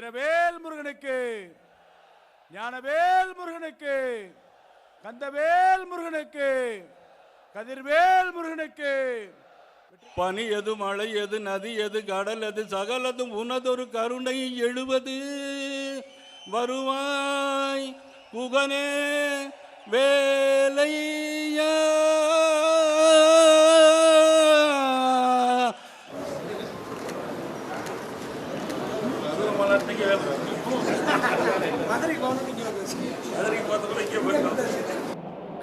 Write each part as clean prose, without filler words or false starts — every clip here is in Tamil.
வீரவேல் முருகனுக்கு, ஞானவேல் முருகனுக்கு, கந்தவேல் முருகனுக்கு, கதிர்வேல் முருகனுக்கு. பனி எது, மழை எது, நதி எது, கடல் எது, சகலதும் உனதொரு கருணை எழுவது வருவாய் புகனே வேலையா.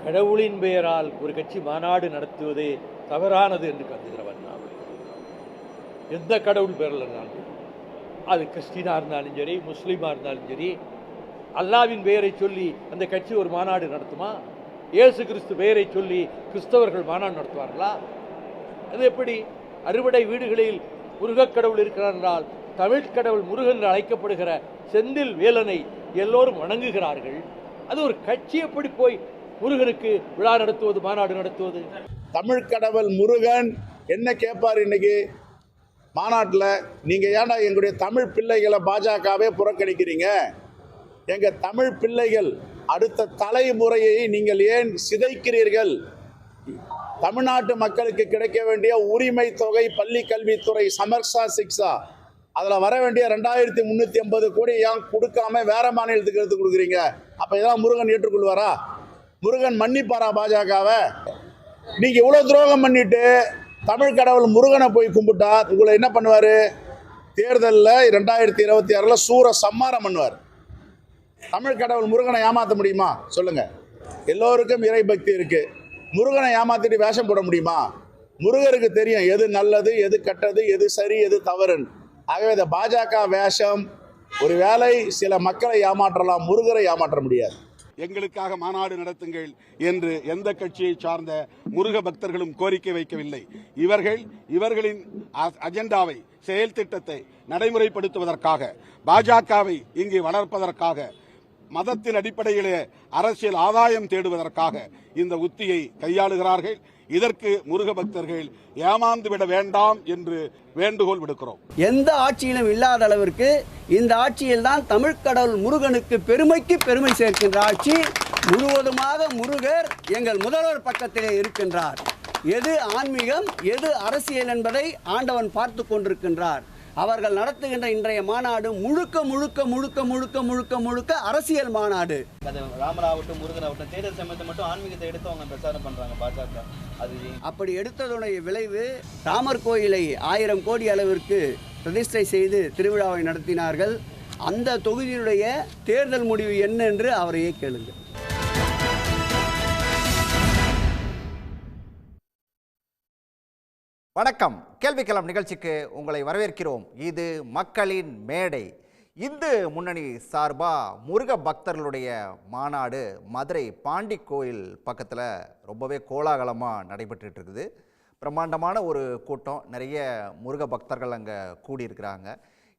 கடவுளின் பெயரால் ஒரு கட்சி மாநாடு நடத்துவதே தவறானது என்று கருதுகிறவன் நான். எந்த கடவுள் பெயரில் இருந்தாலும், அது கிறிஸ்டினா இருந்தாலும் சரி, முஸ்லீமா இருந்தாலும் சரி, அல்லாவின் பெயரை சொல்லி அந்த கட்சி ஒரு மாநாடு நடத்துமா? இயேசு கிறிஸ்து பெயரை சொல்லி கிறிஸ்தவர்கள் மாநாடு நடத்துவார்களா? அது எப்படி? அறுவடை வீடுகளில் முருகக் கடவுள் இருக்கிறார் என்றால் தமிழ் கடவுள் முருகன் என்று அழைக்கப்படுகிற செந்தில் வேலனை எல்லோரும் வணங்குகிறார்கள். அது ஒரு கட்சி எப்படி போய் முருகனுக்கு விழா நடத்துவது, மாநாடு நடத்துவது? தமிழ் கடவுள் முருகன் என்ன கேட்பார் இன்னைக்கு மாநாட்டில்? நீங்கள் ஏன்டா எங்களுடைய தமிழ் பிள்ளைகளை பாஜகவே புறக்கணிக்கிறீங்க? எங்கள் தமிழ் பிள்ளைகள் அடுத்த தலைமுறையை நீங்கள் ஏன் சிதைக்கிறீர்கள்? தமிழ்நாட்டு மக்களுக்கு கிடைக்க வேண்டிய உரிமை தொகை, பள்ளி கல்வித்துறை, சமர்சா சிக்ஷா, அதில் வர வேண்டிய 2350 கோடி ஏன் கொடுக்காம வேற மாநிலத்துக்கு எடுத்து கொடுக்குறீங்க? அப்போ இதெல்லாம் முருகன் ஏற்றுக்கொள்வாரா? முருகன் மன்னிப்பாரா பாஜகவை? நீங்க இவ்வளவு துரோகம் பண்ணிட்டு தமிழ் கடவுள் முருகனை போய் கும்பிட்டா உங்களை என்ன பண்ணுவாரு? தேர்தலில் 2026 சூர சம்மாரம் பண்ணுவார். தமிழ் கடவுள் முருகனை ஏமாற்ற முடியுமா சொல்லுங்க? எல்லோருக்கும் இறை பக்தி இருக்கு. முருகனை ஏமாத்திட்டு வேஷம் போட முடியுமா? முருகருக்கு தெரியும் எது நல்லது, எது கெட்டது, எது சரி, எது தவறுன்னு. ஆகவே இந்த பாஜக வேஷம் ஒரு வேளை சில மக்களை ஏமாற்றலாம், முருகரை ஏமாற்ற முடியாது. எங்களுக்காக மாநாடு நடத்துங்கள் என்று எந்த கட்சியை சார்ந்த முருக பக்தர்களும் கோரிக்கை வைக்கவில்லை. இவர்களின் அஜெண்டாவை, செயல் திட்டத்தை நடைமுறைப்படுத்துவதற்காக, பாஜகவை இங்கு வளர்ப்பதற்காக, மதத்தின் அடிப்படையிலே அரசியல் ஆதாயம் தேடுவதற்காக இந்த உத்தியை கையாளுகிறார்கள். இதற்கு முருக பக்தர்கள் ஏமாந்து விட வேண்டாம் என்று வேண்டுகோள் விடுக்கிறோம். எந்த ஆட்சியிலும் இல்லாத அளவிற்கு இந்த ஆட்சியில் தான் தமிழ் கடவுள் முருகனுக்கு பெருமைக்கு பெருமை சேர்க்கின்ற ஆட்சி. முழுவதுமாக முருகர் எங்கள் முதல்வர் பக்கத்திலே இருக்கின்றார். எது ஆன்மீகம், எது அரசியல் என்பதை ஆண்டவன் பார்த்து கொண்டிருக்கின்றார். அவர்கள் நடத்துகின்ற இன்றைய மாநாடு முழுக்க முழுக்க முழுக்க முழுக்க முழுக்க முழுக்க அரசியல் மாநாடு. ராமராகட்டும், முருகனாகட்டும், தேர்தல் சமயத்தை மட்டும் ஆன்மீகத்தை எடுத்து அவங்க பிரச்சாரம் பண்றாங்க பாஜக. அது அப்படி எடுத்ததுடைய விளைவு, ராமர் கோயிலை 1000 கோடி அளவிற்கு பிரதிஷ்டை செய்து திருவிழாவை நடத்தினார்கள். அந்த தொகுதியுடைய தேர்தல் முடிவு என்ன என்று அவரையே கேளுங்கள். வணக்கம். கேள்விக்களம் நிகழ்ச்சிக்கு உங்களை வரவேற்கிறோம். இது மக்களின் மேடை. இந்து முன்னணி சார்பாக முருக பக்தர்களுடைய மாநாடு மதுரை பாண்டி கோயில் பக்கத்தில் ரொம்பவே கோலாகலமாக நடைபெற்றுட்டு இருக்குது. பிரம்மாண்டமான ஒரு கூட்டம், நிறைய முருக பக்தர்கள் அங்கே கூடியிருக்கிறாங்க.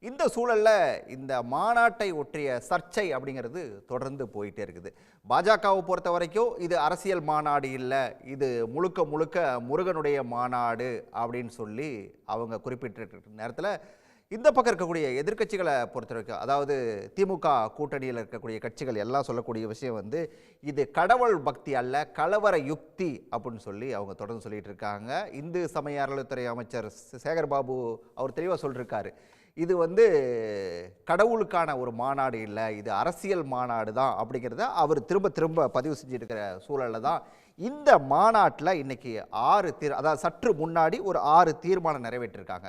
இந்த சூழலில் இந்த மாநாட்டை ஒற்றிய சர்ச்சை அப்படிங்கிறது தொடர்ந்து போயிட்டே இருக்குது. பாஜகவை பொறுத்த வரைக்கும் இது அரசியல் மாநாடு இல்லை, இது முழுக்க முழுக்க முருகனுடைய மாநாடு அப்படின்னு சொல்லி அவங்க குறிப்பிட்ட நேரத்தில், இந்த பக்கம் இருக்கக்கூடிய எதிர்க்கட்சிகளை பொறுத்த வரைக்கும், அதாவது திமுக கூட்டணியில் இருக்கக்கூடிய கட்சிகள் எல்லாம் சொல்லக்கூடிய விஷயம் வந்து இது கடவுள் பக்தி அல்ல, கலவர யுக்தி அப்படின்னு சொல்லி அவங்க தொடர்ந்து சொல்லிட்டு இருக்காங்க. இந்து சமய அறநிலையத்துறை அமைச்சர் சேகர்பாபு அவர் தெளிவாக சொல்லியிருக்காரு, இது வந்து கடவுளுக்கான ஒரு மாநாடு இல்லை, இது அரசியல் மாநாடு தான் அப்படிங்கிறத அவர் திரும்ப திரும்ப பதிவு செஞ்சுருக்கிற சூழலில் தான் இந்த மாநாட்டில் இன்றைக்கி 6 அதாவது சற்று முன்னாடி ஒரு 6 தீர்மானம் நிறைவேற்றிருக்காங்க.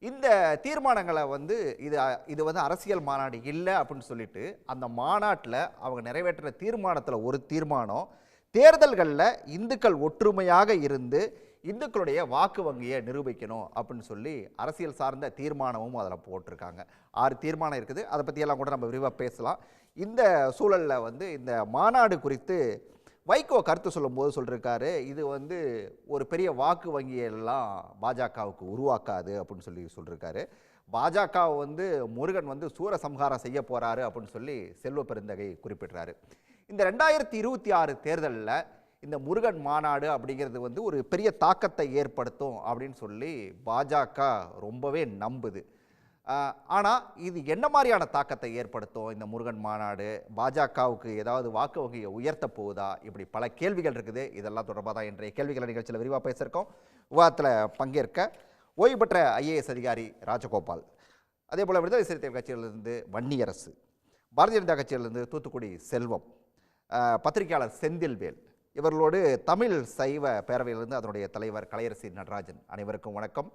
இந்த தீர்மானங்களை வந்து இது வந்து அரசியல் மாநாடு இல்லை அப்படின்னு சொல்லிட்டு அந்த மாநாட்டில் அவங்க நிறைவேற்ற தீர்மானத்தில் ஒரு தீர்மானம், தேர்தல்களில் இந்துக்கள் ஒற்றுமையாக இருந்து இந்துக்களுடைய வாக்கு வங்கியை நிரூபிக்கணும் அப்படின்னு சொல்லி அரசியல் சார்ந்த தீர்மானமும் அதில் போட்டிருக்காங்க. 6 தீர்மானம் இருக்குது. அதை பற்றியெல்லாம் கூட நம்ம விரிவாக பேசலாம். இந்த சூழலில் வந்து இந்த மாநாடு குறித்து வைகோ கருத்து சொல்லும்போது சொல்லியிருக்காரு, இது வந்து ஒரு பெரிய வாக்கு வங்கியெல்லாம் பாஜகவுக்கு உருவாக்காது அப்படின்னு சொல்லி சொல்லியிருக்காரு. பாஜகவை வந்து முருகன் வந்து சூரசம்ஹாரம் செய்ய போகிறாரு அப்படின்னு சொல்லி செல்வ பெருந்தகை குறிப்பிட்றாரு. இந்த 2026 தேர்தலில் இந்த முருகன் மாநாடு அப்படிங்கிறது வந்து ஒரு பெரிய தாக்கத்தை ஏற்படுத்தும் அப்படின்னு சொல்லி பாஜக ரொம்பவே நம்புது. ஆனால் இது என்ன மாதிரியான தாக்கத்தை ஏற்படுத்தும் இந்த முருகன் மாநாடு? பாஜகவுக்கு ஏதாவது வாக்கு வகையை உயர்த்த போகுதா? இப்படி பல கேள்விகள் இருக்குது. இதெல்லாம் தொடர்பாக தான் இன்றைய கேள்விகள் நிகழ்ச்சியில் விரிவாக பேசியிருக்கோம். விவாதத்தில் பங்கேற்க ஓய்வு பெற்ற ஐஏஎஸ் அதிகாரி ராஜகோபால், அதே போல் விடுதலை சிறுத்தைகள் கட்சியிலிருந்து வன்னியரசு, பாரதிய ஜனதா கட்சியிலிருந்து தூத்துக்குடி செல்வம், பத்திரிகையாளர் செந்தில்வேல், இவர்களோடு தமிழ் சைவ பேரவையிலிருந்து அதனுடைய தலைவர் கலையரசி நடராஜன், அனைவருக்கும் வணக்கம்.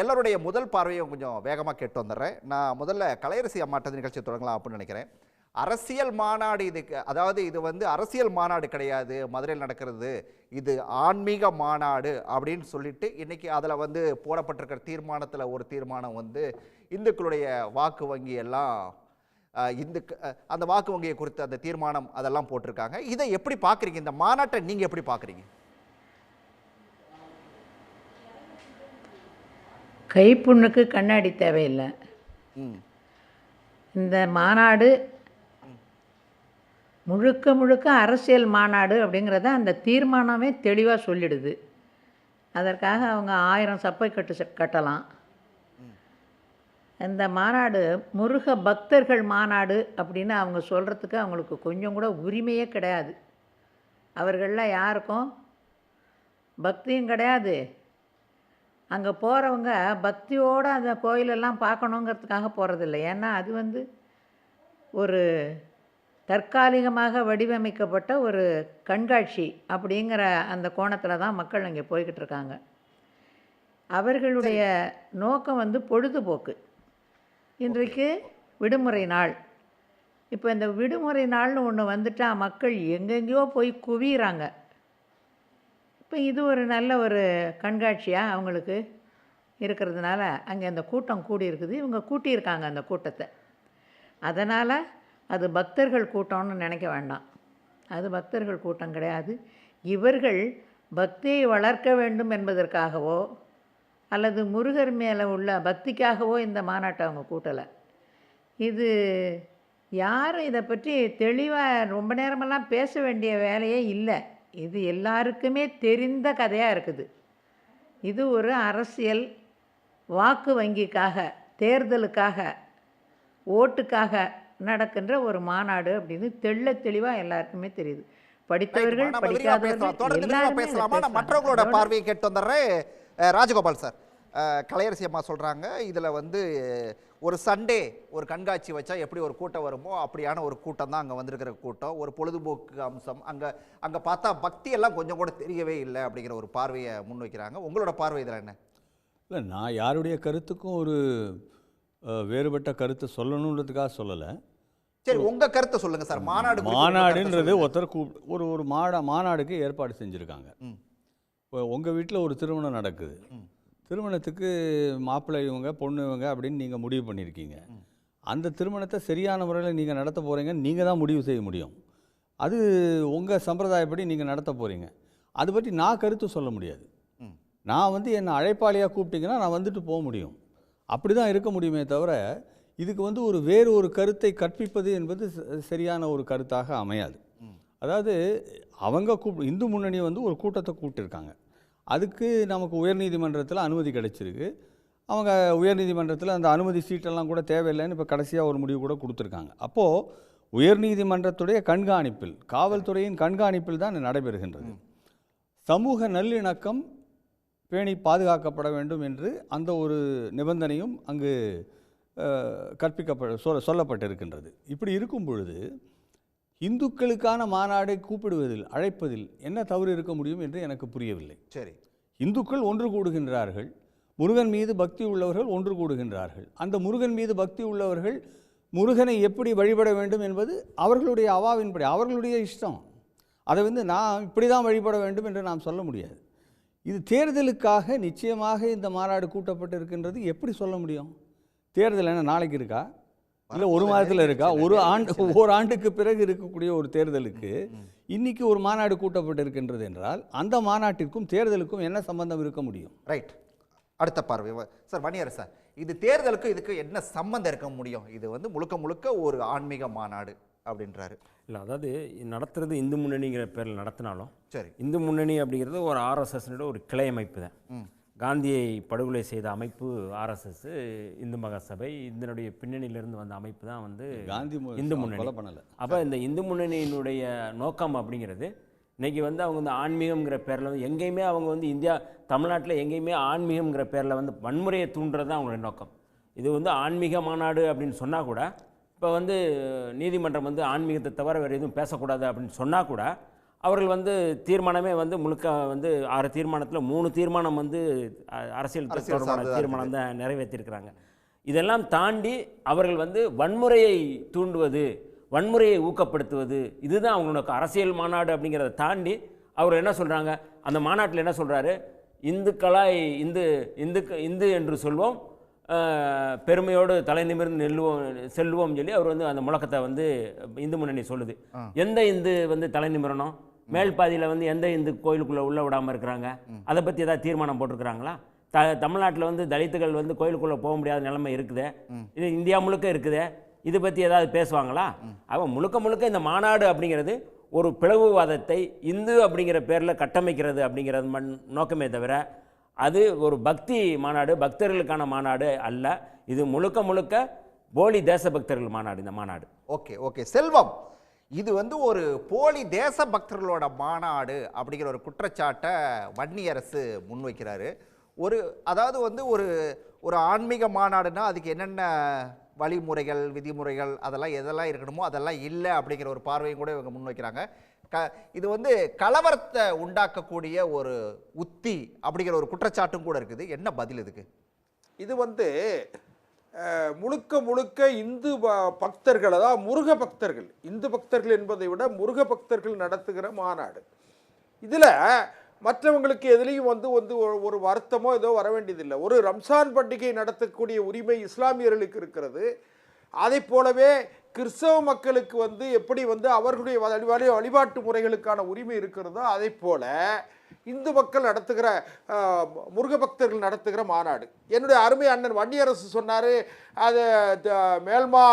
எல்லாருடைய முதல் பார்வையும் கொஞ்சம் வேகமாக கேட்டு வந்துடுறேன். நான் முதல்ல கலையரசி அம்மாட்ட நிகழ்ச்சி தொடங்கலாம் அப்படின்னு நினைக்கிறேன். அரசியல் மாநாடு இதுக்கு, அதாவது இது வந்து அரசியல் மாநாடு கிடையாது, மதுரையில் நடக்கிறது, இது ஆன்மீக மாநாடு அப்படின்னு சொல்லிட்டு இன்னைக்கு அதில் வந்து போடப்பட்டிருக்கிற தீர்மானத்தில் ஒரு தீர்மானம் வந்து இந்துக்களுடைய வாக்கு வங்கி எல்லாம் அந்த வாக்கு வங்கியை குறித்து அந்த தீர்மானம் அதெல்லாம் போட்டிருக்காங்க. இதை எப்படி பார்க்குறீங்க? இந்த மாநாட்டை நீங்கள் எப்படி பார்க்குறீங்க? கைப்புண்ணுக்கு கண்ணாடி தேவையில்லை. இந்த மாநாடு முழுக்க முழுக்க அரசியல் மாநாடு அப்படிங்கிறத அந்த தீர்மானமே தெளிவாக சொல்லிடுது. அதற்காக அவங்க 1000 சப்பை கட்டலாம். இந்த மாநாடு முருக பக்தர்கள் மாநாடு அப்படின்னு அவங்க சொல்கிறதுக்கு அவங்களுக்கு கொஞ்சம் கூட உரிமையே கிடையாது. அவர்களில் யாருக்கும் பக்தியும் கிடையாது. அங்கே போகிறவங்க பக்தியோடு அந்த கோயிலெல்லாம் பார்க்கணுங்கிறதுக்காக போகிறதில்ல. ஏன்னா அது வந்து ஒரு தற்காலிகமாக வடிவமைக்கப்பட்ட ஒரு கண்காட்சி அப்படிங்கிற அந்த கோணத்தில் தான் மக்கள் அங்கே போய்கிட்டு இருக்காங்க. அவர்களுடைய நோக்கம் வந்து பொழுதுபோக்கு. இன்றைக்கு விடுமுறை நாள். இப்போ இந்த விடுமுறை நாள்னு ஒன்று வந்துட்டால் மக்கள் எங்கெங்கேயோ போய் குவிகிறாங்க. இப்போ இது ஒரு நல்ல ஒரு கண்காட்சியாக அவங்களுக்கு இருக்கிறதுனால அங்கே அந்த கூட்டம் கூடியிருக்குது. இவங்க கூட்டியிருக்காங்க அந்த கூட்டத்தை. அதனால் அது பக்தர்கள் கூட்டம்னு நினைக்க வேண்டாம். அது பக்தர்கள் கூட்டம் கிடையாது. இவர்கள் பக்தியை வளர்க்க வேண்டும் என்பதற்காகவோ அல்லது முருகர் மேலே உள்ள பக்திக்காகவோ இந்த மாநாட்டை அவங்க கூட்டலை. இது யாரும் இதை பற்றி தெளிவாக ரொம்ப நேரமெல்லாம் பேச வேண்டிய வேலையே இல்லை. இது எல்லாருக்குமே தெரிந்த கதையாக இருக்குது. இது ஒரு அரசியல் வாக்கு வங்கிக்காக, தேர்தலுக்காக, ஓட்டுக்காக நடக்கின்ற ஒரு மாநாடு அப்படின்னு தெளிவாக எல்லாருக்குமே தெரியுது. படித்தவர்கள், படிக்காதவர்கள் பேசலாமா? நான் மற்றவங்களோட பார்வையை கேட்டு வந்துடுறேன். ராஜகோபால் சார், கலையரசி அம்மா சொல்கிறாங்க இதில் வந்து ஒரு சண்டே ஒரு கண்காட்சி வச்சா எப்படி ஒரு கூட்டம் வருமோ அப்படியான ஒரு கூட்டம் தான் அங்கே வந்திருக்கிற கூட்டம். ஒரு பொழுதுபோக்கு அம்சம். அங்கே பார்த்தா பக்தியெல்லாம் கொஞ்சம் கூட தெரியவே இல்லை அப்படிங்கிற ஒரு பார்வையை முன்வைக்கிறாங்க. உங்களோட பார்வை இதில் என்ன? இல்லை, நான் யாருடைய கருத்துக்கும் ஒரு வேறுபட்ட கருத்தை சொல்லணுன்றதுக்காக சொல்லலை. சரி, உங்கள் கருத்தை சொல்லுங்கள் சார். மாநாடுன்றது ஒருத்தர் ஒரு மாநாடுக்கு ஏற்பாடு செஞ்சுருக்காங்க. இப்போ உங்கள் வீட்டில் ஒரு திருமணம் நடக்குது. திருமணத்துக்கு மாப்பிள்ளை இவங்க, பொண்ணு இவங்க அப்படின்னு நீங்கள் முடிவு பண்ணியிருக்கீங்க. அந்த திருமணத்தை சரியான முறையில் நீங்கள் நடத்த போகிறீங்க, நீங்கள் தான் முடிவு செய்ய முடியும். அது உங்கள் சம்பிரதாயப்படி நீங்கள் நடத்த போகிறீங்க. அது பற்றி நான் கருத்து சொல்ல முடியாது. நான் வந்து என்னை அழைப்பாளியாக கூப்பிட்டிங்கன்னா நான் வந்துட்டு போக முடியும். அப்படி தான் இருக்க முடியுமே தவிர இதுக்கு வந்து வேறு ஒரு கருத்தை கற்பிப்பது என்பது சரியான ஒரு கருத்தாக அமையாது. அதாவது அவங்க இந்து முன்னணி வந்து ஒரு கூட்டத்தை கூப்பிட்டுருக்காங்க. அதுக்கு நமக்கு உயர்நீதிமன்றத்தில் அனுமதி கிடைச்சிருக்கு. அவங்க உயர்நீதிமன்றத்தில் அந்த அனுமதி சீட்டெல்லாம் கூட தேவையில்லைன்னு இப்போ கடைசியாக ஒரு முடிவு கூட கொடுத்துருக்காங்க. அப்போது உயர்நீதிமன்றத்துடைய கண்காணிப்பில், காவல்துறையின் கண்காணிப்பில் தான் நடைபெறுகின்றது. சமூக நல்லிணக்கம் பேணி பாதுகாக்கப்பட வேண்டும் என்று அந்த ஒரு நிபந்தனையும் அங்கு சொல்லப்பட்டிருக்கின்றது. இப்படி இருக்கும் பொழுது இந்துக்களுக்கான மாநாடை கூப்பிடுவதில், அழைப்பதில் என்ன தவறு இருக்க முடியும் என்று எனக்கு புரியவில்லை. சரி, இந்துக்கள் ஒன்று கூடுகின்றார்கள், முருகன் மீது பக்தி உள்ளவர்கள் ஒன்று கூடுகின்றார்கள். அந்த முருகன் மீது பக்தி உள்ளவர்கள் முருகனை எப்படி வழிபட வேண்டும் என்பது அவர்களுடைய அவாவின்படி, அவர்களுடைய இஷ்டம். அதை வந்து நான் இப்படி தான் வழிபட வேண்டும் என்று நாம் சொல்ல முடியாது. இது தேர்தலுக்காக நிச்சயமாக இந்த மாநாடு கூட்டப்பட்டு இருக்கின்றது எப்படி சொல்ல முடியும்? தேர்தல் என்ன நாளைக்கு இருக்கா, இல்லை ஒரு மாதத்தில் இருக்கா? ஓராண்டுக்கு பிறகு இருக்கக்கூடிய ஒரு தேர்தலுக்கு இன்னைக்கு ஒரு மாநாடு கூட்டப்பட்டு இருக்கின்றது என்றால் அந்த மாநாட்டிற்கும் தேர்தலுக்கும் என்ன சம்பந்தம் இருக்க முடியும்? ரைட். அடுத்த பார்வை சார், வன்னியர் சார், இது தேர்தலுக்கு இதுக்கு என்ன சம்பந்தம் இருக்க முடியும்? இது வந்து முழுக்க முழுக்க ஒரு ஆன்மீக மாநாடு அப்படின்றாரு. இல்லை, அதாவது நடத்துறது இந்து முன்னணிங்கிற பேரில் நடத்தினாலும் சரி, இந்து முன்னணி அப்படிங்கிறது ஒரு ஆர்எஸ்எஸ்னோட ஒரு கிளை அமைப்பு தான். காந்தியை படுகொலை செய்த அமைப்பு ஆர்எஸ்எஸ், இந்து மகாசபை, இதனுடைய பின்னணியிலிருந்து வந்த அமைப்பு தான் வந்து காந்தி இந்து முன்னணி. அப்போ இந்த இந்து முன்னணியினுடைய நோக்கம் அப்படிங்கிறது இன்றைக்கி வந்து அவங்க வந்து ஆன்மீகம்ங்கிற பேரில் வந்து எங்கேயுமே அவங்க வந்து இந்தியா தமிழ்நாட்டில் எங்கேயுமே ஆன்மீகம்ங்கிற பேரில் வந்து வன்முறையை தூண்டுறது தான் அவங்களுடைய நோக்கம். இது வந்து ஆன்மீக மாநாடு அப்படின்னு சொன்னால் கூட, இப்போ வந்து நீதிமன்றம் வந்து ஆன்மீகத்தை தவிர வேறு எதுவும் பேசக்கூடாது அப்படின்னு சொன்னால் கூட, அவர்கள் வந்து தீர்மானமே வந்து முழுக்க வந்து 6 தீர்மானத்தில் 3 தீர்மானம் வந்து அரசியல் தொடர்பான தீர்மானம் தான் நிறைவேற்றியிருக்கிறாங்க. இதெல்லாம் தாண்டி அவர்கள் வந்து வன்முறையை தூண்டுவது, வன்முறையை ஊக்கப்படுத்துவது, இதுதான் அவங்களோட அரசியல் மாநாடு அப்படிங்கிறத தாண்டி அவர் என்ன சொல்கிறாங்க, அந்த மாநாட்டில் என்ன சொல்கிறாரு, இந்துக்களாய் இந்து என்று சொல்வோம், பெருமையோடு தலை நிமிர்ந்து செல்வோம் சொல்லி அவர் வந்து அந்த முழக்கத்தை வந்து இந்து முன்னணி சொல்லுது. எந்த இந்து வந்து தலை நிமிரணும்? மேல் பாதியில் வந்து எந்த இந்து கோயிலுக்குள்ளே உள்ள விடாமல் இருக்கிறாங்க? அதை பற்றி ஏதாவது தீர்மானம் போட்டிருக்கிறாங்களா? தமிழ்நாட்டில் வந்து தலித்துகள் வந்து கோயிலுக்குள்ளே போக முடியாத நிலைமை இருக்குது, இது இந்தியா முழுக்க இருக்குது, இதை பற்றி ஏதாவது பேசுவாங்களா? அவன் முழுக்க இந்த மாநாடு அப்படிங்கிறது ஒரு பிளவுவாதத்தை இந்து அப்படிங்கிற பேரில் கட்டமைக்கிறது அப்படிங்கிறது நோக்கமே தவிர அது ஒரு பக்தி மாநாடு, பக்தர்களுக்கான மாநாடு அல்ல. இது முழுக்க போலி தேசபக்தர்கள் மாநாடு இந்த மாநாடு. ஓகே செல்வம், இது வந்து ஒரு போலி தேசபக்தர்களோட மாநாடு அப்படிங்கிற ஒரு குற்றச்சாட்டை வன்னியரசு முன்வைக்கிறாரு. அதாவது வந்து ஒரு ஆன்மீக மாநாடுனா அதுக்கு என்னென்ன வழிமுறைகள், விதிமுறைகள், எதெல்லாம் இருக்கணுமோ அதெல்லாம் இல்லை அப்படிங்கிற ஒரு பார்வையும் கூட இவங்க முன்வைக்கிறாங்க. இது வந்து கலவரத்தை உண்டாக்கக்கூடிய ஒரு உத்தி அப்படிங்கிற ஒரு குற்றச்சாட்டும் கூட இருக்குது. என்ன பதில் இதுக்கு? இது வந்து முழுக்க இந்து பக்தர்கள், அதாவது முருக பக்தர்கள், இந்து பக்தர்கள் என்பதை விட முருக பக்தர்கள் நடத்துகிற மாநாடு. இதில் மற்றவங்களுக்கு எதுலேயும் வந்து ஒரு வருத்தமோ ஏதோ வர வேண்டியதில்லை. ஒரு ரம்ஜான் பண்டிகை நடத்தக்கூடிய உரிமை இஸ்லாமியர்களுக்கு இருக்கிறது. அதை போலவே கிறிஸ்தவ மக்களுக்கு வந்து எப்படி வந்து அவர்களுடைய வழிபாட்டு முறைகளுக்கான உரிமை இருக்கிறதோ அதை போல இந்து மக்கள் நடத்துகிற முருக பக்தர்கள் நடத்துகிற மாநாடு. என்னுடைய அருமை அண்ணன் வன்னியரசு சொன்னார், அது மேல்மா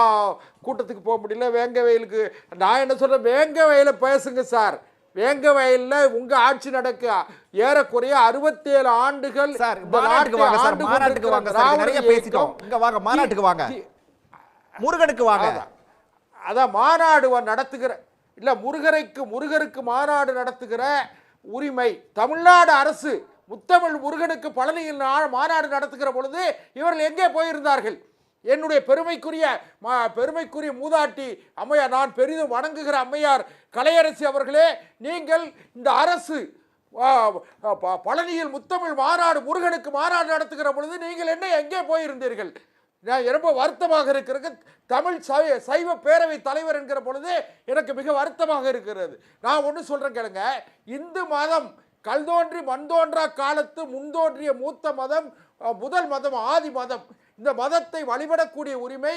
கூட்டத்துக்கு போக முடியல, வேங்க வயலுக்கு. நான் என்ன சொல்கிறேன், வேங்க வயலை பேசுங்க சார். வேங்க வயலில் உங்க ஆட்சி நடக்க ஏறக்குறைய 67 ஆண்டுகள். முருகனுக்கு வாங்க, அதான் மாநாடு நடத்துகிற இல்லை, முருகருக்கு மாநாடு நடத்துகிற உரிமை தமிழ்நாடு அரசு முத்தமிழ் முருகனுக்கு பழனியில் மாநாடு நடத்துகிற பொழுது இவர்கள் எங்கே போயிருந்தார்கள்? என்னுடைய பெருமைக்குரிய மூதாட்டி அம்மையார், நான் பெரிதும் வணங்குகிற அம்மையார் கலையரசி அவர்களே, நீங்கள் இந்த அரசு பழனியில் முத்தமிழ் மாநாடு முருகனுக்கு மாநாடு நடத்துகிற பொழுது நீங்கள் எங்கே போயிருந்தீர்கள்? நான் ரொம்ப வருத்தமாக இருக்கிறது. தமிழ் சைவ பேரவை தலைவர் என்கிற பொழுது எனக்கு மிக வருத்தமாக இருக்கிறது. நான் ஒன்று சொல்கிறேன் கேளுங்க, இந்து மதம் கல்தோன்றி மண்தோன்றா காலத்து முன்தோன்றிய மூத்த மதம், முதல் மதம், ஆதி மதம். இந்த மதத்தை வழிபடக்கூடிய உரிமை,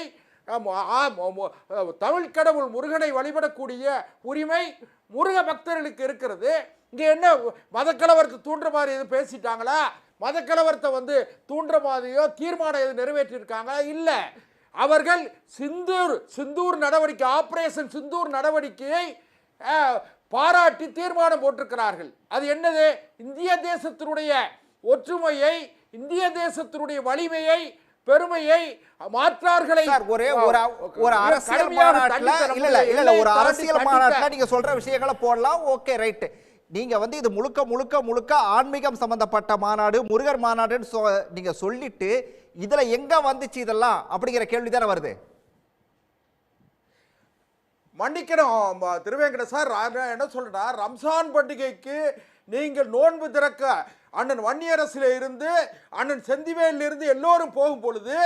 தமிழ் கடவுள் முருகனை வழிபடக்கூடிய உரிமை முருக பக்தர்களுக்கு இருக்கிறது. இங்கே என்ன மதக்கலவரத்தை தூண்டுற மாதிரி எதுவும் பேசிட்டாங்களா? மதக்கலவரத்தை வந்து தூண்டுற மாதிரியோ தீர்மானம் எது நிறைவேற்றியிருக்காங்களா? இல்லை. அவர்கள் சிந்தூர் நடவடிக்கை, ஆபரேஷன் சிந்தூர் நடவடிக்கையை பாராட்டி தீர்மானம் போட்டிருக்கிறார்கள். அது என்னது? இந்திய தேசத்தினுடைய ஒற்றுமையை, இந்திய தேசத்தினுடைய வலிமையை, பெருமையை, மாற்றார்களை ஒரு அரசியல் மாநாட்டில் ஒரு அரசியல் மாநாட்டில் நீங்க சொல்ற விஷயங்களை போடலாம். Okay right. நீங்க வந்து இது முழுக்க ஆன்மீகம் சம்பந்தப்பட்ட மாநாடு, முருகர் மாநாடுன்னு நீங்க சொல்லிட்டு இதுல எங்க வந்துச்சு இதெல்லாம் அப்படிங்கிற கேள்விதானே வருது. மன்னிக்கணும் திருவேங்கட சார், என்ன சொல்றா, ரம்ஜான் பண்டிகைக்கு நீங்கள் நோன்பு திறக்க அண்ணன் வன்னியரசில இருந்து அண்ணன் செந்திவேலில் இருந்து எல்லோரும் போகும் பொழுது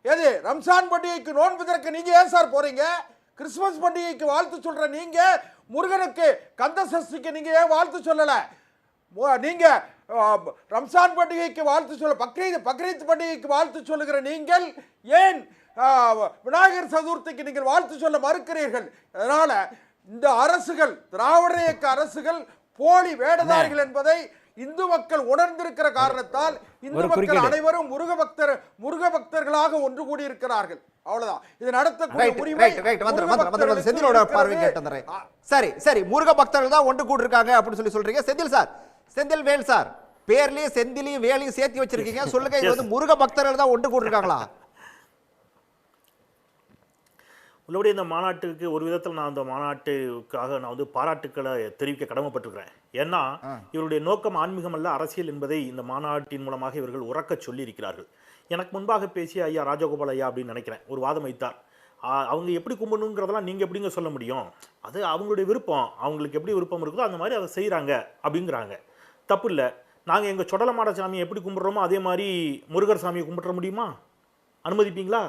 எது ரம்ஜான் பண்டிகைக்கு நோன்பு திறக்க நீங்க ஏன் சார் போறீங்க? கிறிஸ்துமஸ் பண்டிகைக்கு வாழ்த்து சொல்ற நீங்க, முருகனுக்கு கந்த சஷ்டிக்கு நீங்க ஏன் வாழ்த்து சொல்லல? நீங்க ரம்ஜான் பண்டிகைக்கு வாழ்த்து சொல்ல, பக்ரீத் பண்டிகைக்கு வாழ்த்து சொல்லுகிற நீங்கள் ஏன் விநாயகர் சதுர்த்திக்கு நீங்கள் வாழ்த்து சொல்ல மறுக்கிறீர்கள்? அதனால இந்த அரசுகள், திராவிட இயக்க அரசுகள் போலி வேடதாரிகள் என்பதை இந்து மக்கள் உணர்ந்திருக்கிற காரணத்தால் இந்து மக்கள் அனைவரும் முருக பக்தர்களாக ஒன்று கூடி இருக்கிறார்கள். அவ்வளவுதான். இது நடத்தக்கூடிய உரிமை. சரி முருக பக்தர்கள் தான் ஒன்று கூடி இருக்காங்க அப்படின்னு சொல்றீங்க. செந்தில் வேல் சார், பேர்லயே செந்திலையும் வேலையும் சேர்த்து வச்சிருக்கீங்க. சொல்லுங்க, இது வந்து முருக பக்தர்கள் தான் ஒன்று கூட்டிருக்காங்களா? உள்ளபடி இந்த மாநாட்டுக்கு ஒரு விதத்தில் நான் அந்த மாநாட்டுக்காக நான் வந்து பாராட்டுக்களை தெரிவிக்க கடமைப்பட்டிருக்கிறேன். ஏன்னா இவருடைய நோக்கம் ஆன்மீகம் அல்ல அரசியல் என்பதை இந்த மாநாட்டின் மூலமாக இவர்கள் உறக்க சொல்லி இருக்கிறார்கள். எனக்கு முன்பாக பேசிய ஐயா ராஜகோபால் ஐயா அப்படின்னு நினைக்கிறேன் ஒரு வாதம் வைத்தார். அவங்க எப்படி கும்பிடணுங்கிறதெல்லாம் நீங்கள் எப்படிங்க சொல்ல முடியும், அது அவங்களுடைய விருப்பம், அவங்களுக்கு எப்படி விருப்பம் இருக்குதோ அந்த மாதிரி அதை செய்கிறாங்க அப்படிங்கிறாங்க. தப்பு இல்லை. நாங்கள் எங்கள் சொடலமாட சாமியை எப்படி கும்பிட்றோமோ அதே மாதிரி முருகர் சாமியை கும்பிட்ற முடியுமா? அனுமதிப்பீங்களா?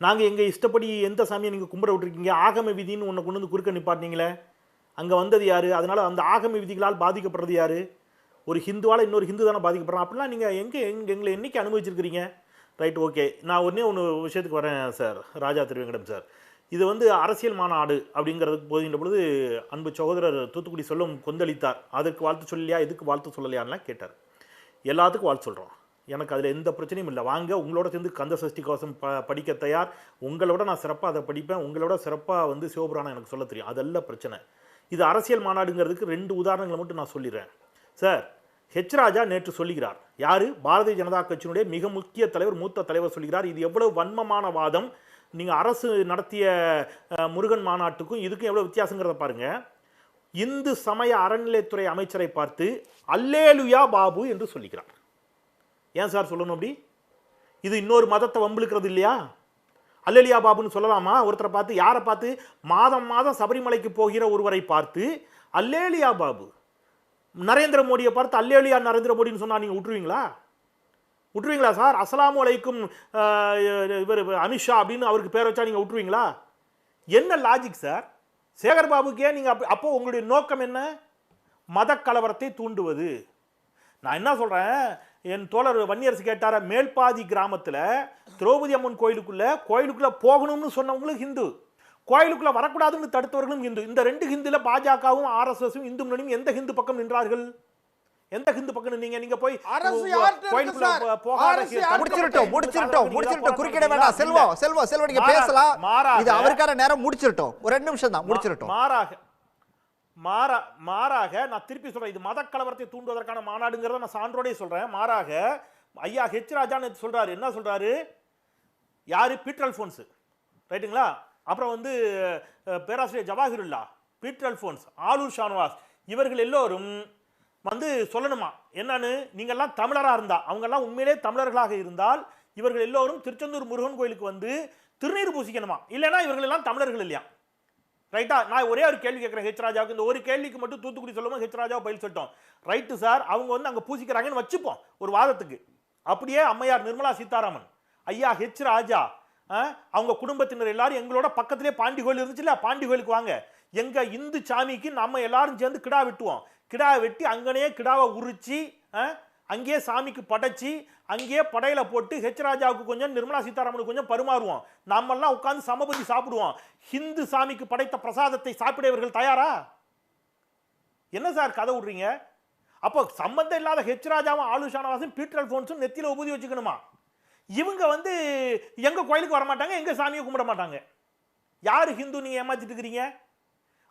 நாங்கள் எங்கள் இஷ்டப்படி எந்த சாமியை நீங்கள் கும்பிட விட்டுருக்கீங்க? ஆகம விதின்னு ஒன்று கொண்டு வந்து குறுக்க நிப்பாட்டினீங்களே, அங்கே வந்தது யார்? அதனால் அந்த ஆகம விதிகளால் பாதிக்கப்படுறது யார்? ஒரு ஹிந்துவால் இன்னொரு ஹிந்து தானே பாதிக்கப்படுறான். அப்படிலாம் நீங்கள் எங்களை என்றைக்கு அனுமதிச்சிருக்கிறீங்க? Right, okay. நான் ஒன்று விஷயத்துக்கு வரேன் சார், ராஜா திருவேங்கடம் சார். இது வந்து அரசியல் மாநாடு அப்படிங்கிறதுக்கு போகின்ற பொழுது அன்பு சகோதரர் தூத்துக்குடி சொல்லும் கொந்தளித்தார். அதற்கு வாழ்த்து சொல்லலையா, எதுக்கு வாழ்த்து சொல்லலையான்லாம் கேட்டார். எல்லாத்துக்கும் வாழ்த்து சொல்கிறோம், எனக்கு அதில் எந்த பிரச்சனையும் இல்லை. வாங்க, உங்களோட சேர்ந்து கந்த சஷ்டி கவசம் படிக்க தயார். உங்களோட நான் சிறப்பாக அதை படிப்பேன். உங்களோட சிறப்பாக வந்து சிவபுராணம் எனக்கு சொல்ல தெரியும். அதெல்லாம் பிரச்சனை. இது அரசியல் மாநாடுங்கிறதுக்கு 2 உதாரணங்களை மட்டும் நான் சொல்லிடுறேன் சார். ஹெச் ராஜா நேற்று சொல்லுகிறார், யார்? பாரதிய ஜனதா கட்சியினுடைய மிக முக்கிய தலைவர், மூத்த தலைவர் சொல்கிறார், இது எவ்வளவு வன்மமான வாதம், நீங்கள் அரசு நடத்திய முருகன் மாநாட்டுக்கும் இதுக்கும் எவ்வளோ வித்தியாசங்கிறத பாருங்கள். இந்து சமய அறநிலையத்துறை அமைச்சரை பார்த்து அல்லேலுயா பாபு என்று சொல்லுகிறார். ஏன் சார் சொல்லணும் அப்படி? இது இன்னொரு மதத்தை வம்பிழுக்கிறது இல்லையா? அல்லேலியா பாபுன்னு சொல்லலாமா? ஒருத்தரை பார்த்து, யாரை பார்த்து? மாதம் மாதம் சபரிமலைக்கு போகிற ஒருவரை பார்த்து அல்லேலியா பாபு. நரேந்திர மோடியை பார்த்து அல்லேலியா நரேந்திர மோடின்னு சொன்னால் நீங்கள் விட்டுருவீங்களா சார்? அஸ்ஸலாமு அலைக்கும் இவர் அமித்ஷா அப்படின்னு அவருக்கு பேர் வச்சா நீங்கள் விட்டுருவீங்களா? என்ன லாஜிக் சார்? சேகர் பாபுக்கே நீங்கள் அப்போ உங்களுடைய நோக்கம் என்ன? மத கலவரத்தை தூண்டுவது. நான் என்ன சொல்கிறேன், என் தோழர் வன்னியரசு கேட்டார, மேல்பாதி கிராமத்தில் திரௌபதி அம்மன் கோயிலுக்குள்ளே போகணும்னு சொன்னவங்களும் ஹிந்து, கோயிலுக்குள்ளே வரக்கூடாதுன்னு தடுத்தவர்களும் ஹிந்து. இந்த 2 ஹிந்துல பாஜகவும் ஆர்எஸ்எஸும் இந்து முன்னணியும் எந்த ஹிந்து பக்கம் நின்றார்கள்? எந்த ஹிந்து பக்கம் நின்னீங்க? நீங்க போய் முடிச்சிரட்டும் குறுக்கிட வேண்டாம். செல்வம் நீங்க பேசலாம். இது அவருக்கான நேரம். முடிச்சிரட்டும், ஒரு 2 நிமிஷம் தான். முடிச்சிரட்டும். மாறாக நான் திருப்பி சொல்றேன், இது மத கலவரத்தை தூண்டுவதற்கான மாநாடுங்கிறத நான் சான்றோடே சொல்றேன். மாறாக ஐயா ஹெச் ராஜா சொல்றாரு, என்ன சொல்றாரு? யாரு? பீட்டர் அல்போன்ஸ், ரைட்டுங்களா? அப்புறம் வந்து பேராசிரியர் ஜவாஹிருல்லா, பீட்டர் அல்போன்ஸ், ஆலூர் ஷானவாஸ், இவர்கள் எல்லோரும் வந்து சொல்லணுமா என்னன்னு? நீங்கள்லாம் தமிழராக இருந்தால், அவங்கெல்லாம் உண்மையிலே தமிழர்களாக இருந்தால் இவர்கள் எல்லோரும் திருச்செந்தூர் முருகன் கோயிலுக்கு வந்து திருநீர் பூசிக்கணுமா? இல்லைன்னா இவர்கள் எல்லாம் தமிழர்கள் இல்லையா? ரைட்டா? நான் ஒரே ஒரு கேள்வி கேட்குறேன் ஹெச் ராஜாவுக்கு. இந்த ஒரு கேள்விக்கு மட்டும் தூத்துக்குடி சொல்லுவோம், ஹெச் ராஜாவை பயில் சொல்லிட்டோம். ரைட்டு சார், அவங்க வந்து அங்கே பூசிக்கிறாங்கன்னு வச்சுப்போம் ஒரு வாதத்துக்கு. அப்படியே அம்மையார் நிர்மலா சீதாராமன், ஐயா ஹெச் ராஜா, அவங்க குடும்பத்தினர் எல்லாரும் எங்களோட பக்கத்திலே பாண்டி கோயில் இருந்துச்சுல்ல, பாண்டி கோயிலுக்கு வாங்க, எங்க இந்து சாமிக்கு நம்ம எல்லாரும் சேர்ந்து கிடா வெட்டுவோம். கிடா வெட்டி அங்கனே கிடாவை உரிச்சு அங்கேயே சாமிக்கு படைச்சி அங்கேயே படையில போட்டு ஹெச் ராஜாவுக்கு கொஞ்சம் நிர்மலா சீதாராமனுக்கு கொஞ்சம் பருமாறுவோம். நாமெல்லாம் உட்கார்ந்து சமபதி சாப்பிடுவோம். ஹிந்து சாமிக்கு படைத்த பிரசாதத்தை சாப்பிட இவர்கள் தயாரா? என்ன சார் கதை விடுறீங்க? அப்போ சம்பந்தம் இல்லாத ஹெச் ராஜாவும் ஆலூர் ஷானவாசும் பீட்டர் அல்போன்ஸும் நெத்தியில உபதி வச்சுக்கணுமா? இவங்க வந்து எங்க கோயிலுக்கு வர மாட்டாங்க, எங்க சாமியை கும்பிட மாட்டாங்க. யாரு ஹிந்து நீங்க ஏமாத்திட்டு இருக்கிறீங்க?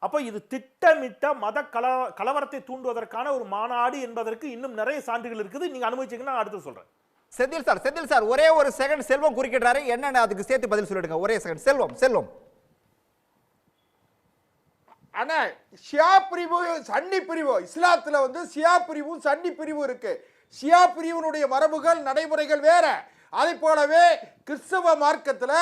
அப்போ இது திட்டமிட்ட மத கலவரத்தை தூண்டுவதற்கான ஒரு மாநாடு என்பதற்கு இன்னும் நிறைய சான்றுகள் இருக்குது. நீங்க அனுபவிச்சீங்கன்னா நான் அடுத்து சொல்றேன். செந்தில் சார் ஒரே ஒரு செகண்ட். செல்வம் குறுக்கிடுறாரு, என்னன்னு அதுக்கு சேர்த்து பதில் சொல்லிடுங்க. ஒரே செகண்ட். செல்வம் ஆனா ஷியா பிரிவு சன்னி பிரிவு, இஸ்லாத்துல வந்து ஷியா பிரிவும் சன்னி பிரிவு இருக்கு. ஷியா பிரிவினுடைய மரபுகள் நடைமுறைகள் வேற. அதை போலவே கிறிஸ்தவ மார்க்கத்துல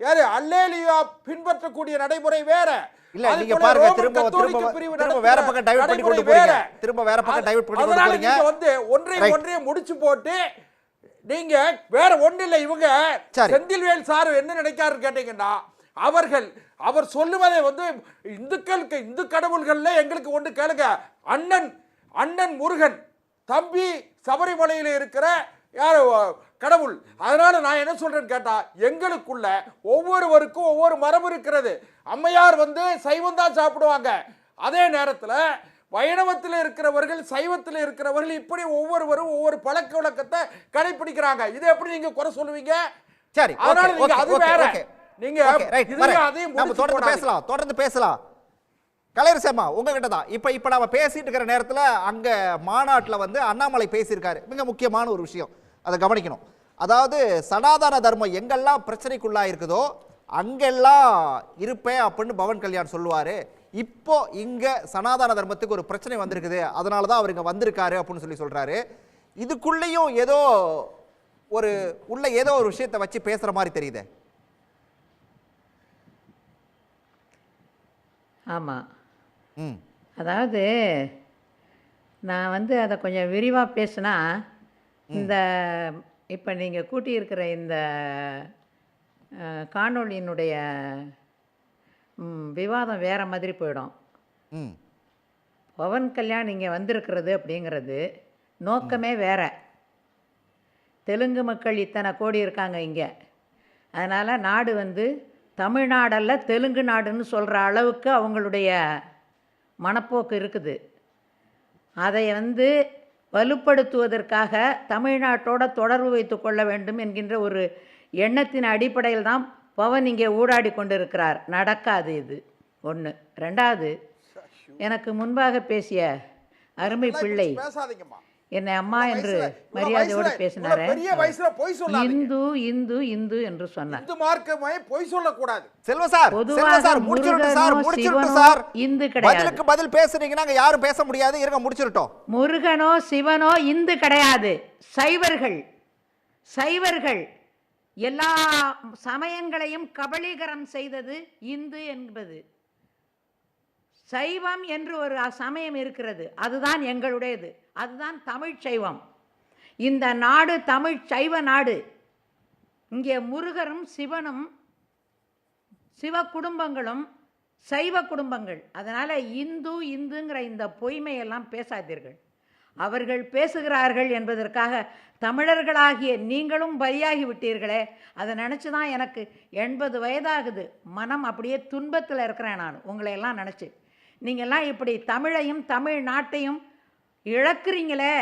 யாரு அல்லேலியா பின்பற்றக்கூடிய நடைமுறை வேற. இல்ல நீங்க பாருங்க, திரும்ப வேற பக்கம் டைவர்ட் பண்ணி கொண்டு போறீங்க. திரும்ப வேற பக்கம் டைவர்ட் பண்ணி கொண்டு போறீங்க. நீங்க வந்து ஒன்றை முடிச்சு போட்டு நீங்க வேற ஒண்ணு இல்ல. இவங்க செந்தில்வேல் சார் என்ன நினைக்காரு கேட்டீங்கன்னா, அவர் சொல்லுவதை வந்து இந்து கடவுள்கள்ல எங்களுக்கு ஒன்று கேளுங்க. அண்ணன் முருகன், தம்பி சபரிமலையில இருக்கிற யார் கடவுள். அதனால நான் என்ன சொல்றேன்னு கேட்டா, எங்களுக்குள்ள ஒவ்வொருவருக்கும் ஒவ்வொரு மரபு இருக்கிறது. அம்மையார் வந்து சைவம் தான் சாப்பிடுவாங்க. அதே நேரத்தில் வைணவத்தில் இருக்கிறவர்கள் சைவத்தில் இருக்கிறவர்கள் இப்படி ஒவ்வொருவரும் ஒவ்வொரு பழக்க வழக்கத்தை கடைபிடிக்கிறாங்க. இதை எப்படி நீங்க குறை சொல்லுவீங்க? சரி, அதனால நீங்க அது வேற. நீங்க தொடர்ந்து பேசலாம். கலையரசம்மா உங்ககிட்ட தான் இப்போ நம்ம பேசிட்டு இருக்கிற நேரத்தில் அங்கே மாநாட்டில் வந்து அண்ணாமலை பேசியிருக்காரு. மிக முக்கியமான ஒரு விஷயம், அதை கவனிக்கணும். அதாவது சனாதன தர்மம் எங்கெல்லாம் பிரச்சனைக்குள்ளா இருக்குதோ அங்கெல்லாம் இருப்பேன் அப்படின்னு பவன் கல்யாண் சொல்லுவார். இப்போ இங்கே சனாதன தர்மத்துக்கு ஒரு பிரச்சனை வந்திருக்குது, அதனால தான் அவர் இங்கே வந்திருக்காரு அப்படின்னு சொல்கிறாரு. இதுக்குள்ளேயும் ஏதோ ஒரு விஷயத்தை வச்சு பேசுகிற மாதிரி தெரியுது. ஆமாம், அதாவது நான் வந்து அதை கொஞ்சம் விரிவாக பேசுனா இந்த இப்போ நீங்கள் கூட்டியிருக்கிற இந்த காணொளியினுடைய விவாதம் வேறு மாதிரி போயிடும். பவன் கல்யாண் இங்கே வந்திருக்கிறது அப்படிங்கிறது நோக்கமே வேற. தெலுங்கு மக்கள் இத்தனை கோடி இருக்காங்க இங்கே, அதனால் நாடு வந்து தமிழ்நாடல்ல தெலுங்கு நாடுன்னு சொல்கிற அளவுக்கு அவங்களுடைய மனப்போக்கு இருக்குது. அதை வந்து வலுப்படுத்துவதற்காக தமிழ்நாட்டோட தொடர்பு வைத்து கொள்ள வேண்டும் என்கின்ற ஒரு எண்ணத்தின் அடிப்படையில் தான் பவன் இங்கே ஊடாடி கொண்டிருக்கிறார். நடக்காது இது ஒன்று. ரெண்டாவது, எனக்கு முன்பாக பேசிய அருமை பிள்ளை என்னை அம்மா என்று மரியாதையோடு பேசினாரே, இந்து இந்து இந்து என்று சொன்னார். இந்து கிடையாது. பதில் பேசுறீங்கன்னா யாரும் பேச முடியாது, இருங்க முடிச்சிட்டோம். முருகனோ சிவனோ இந்து கிடையாது, சைவர்கள் எல்லா சமயங்களையும் கபலீகரம் செய்தது இந்து என்பது. சைவம் என்று ஒரு சமயம் இருக்கிறது, அதுதான் எங்களுடையது, அதுதான் தமிழ் சைவம். இந்த நாடு தமிழ் சைவ நாடு. இங்கே முருகரும் சிவனும் சிவ குடும்பங்களும் சைவ குடும்பங்கள். அதனால் இந்துங்கிற இந்த பொய்மையெல்லாம் பேசாதீர்கள். அவர்கள் பேசுகிறார்கள் என்பதற்காக தமிழர்களாகிய நீங்களும் பலியாகி விட்டீர்களே, அதை நினச்சி தான் எனக்கு 80 வயதாகுது. மனம் அப்படியே துன்பத்தில் இருக்கிறேன் நான் உங்களையெல்லாம் நினச்சி. நீங்கள்லாம் இப்படி தமிழையும் தமிழ் நாட்டையும் இழக்கிறீங்களே,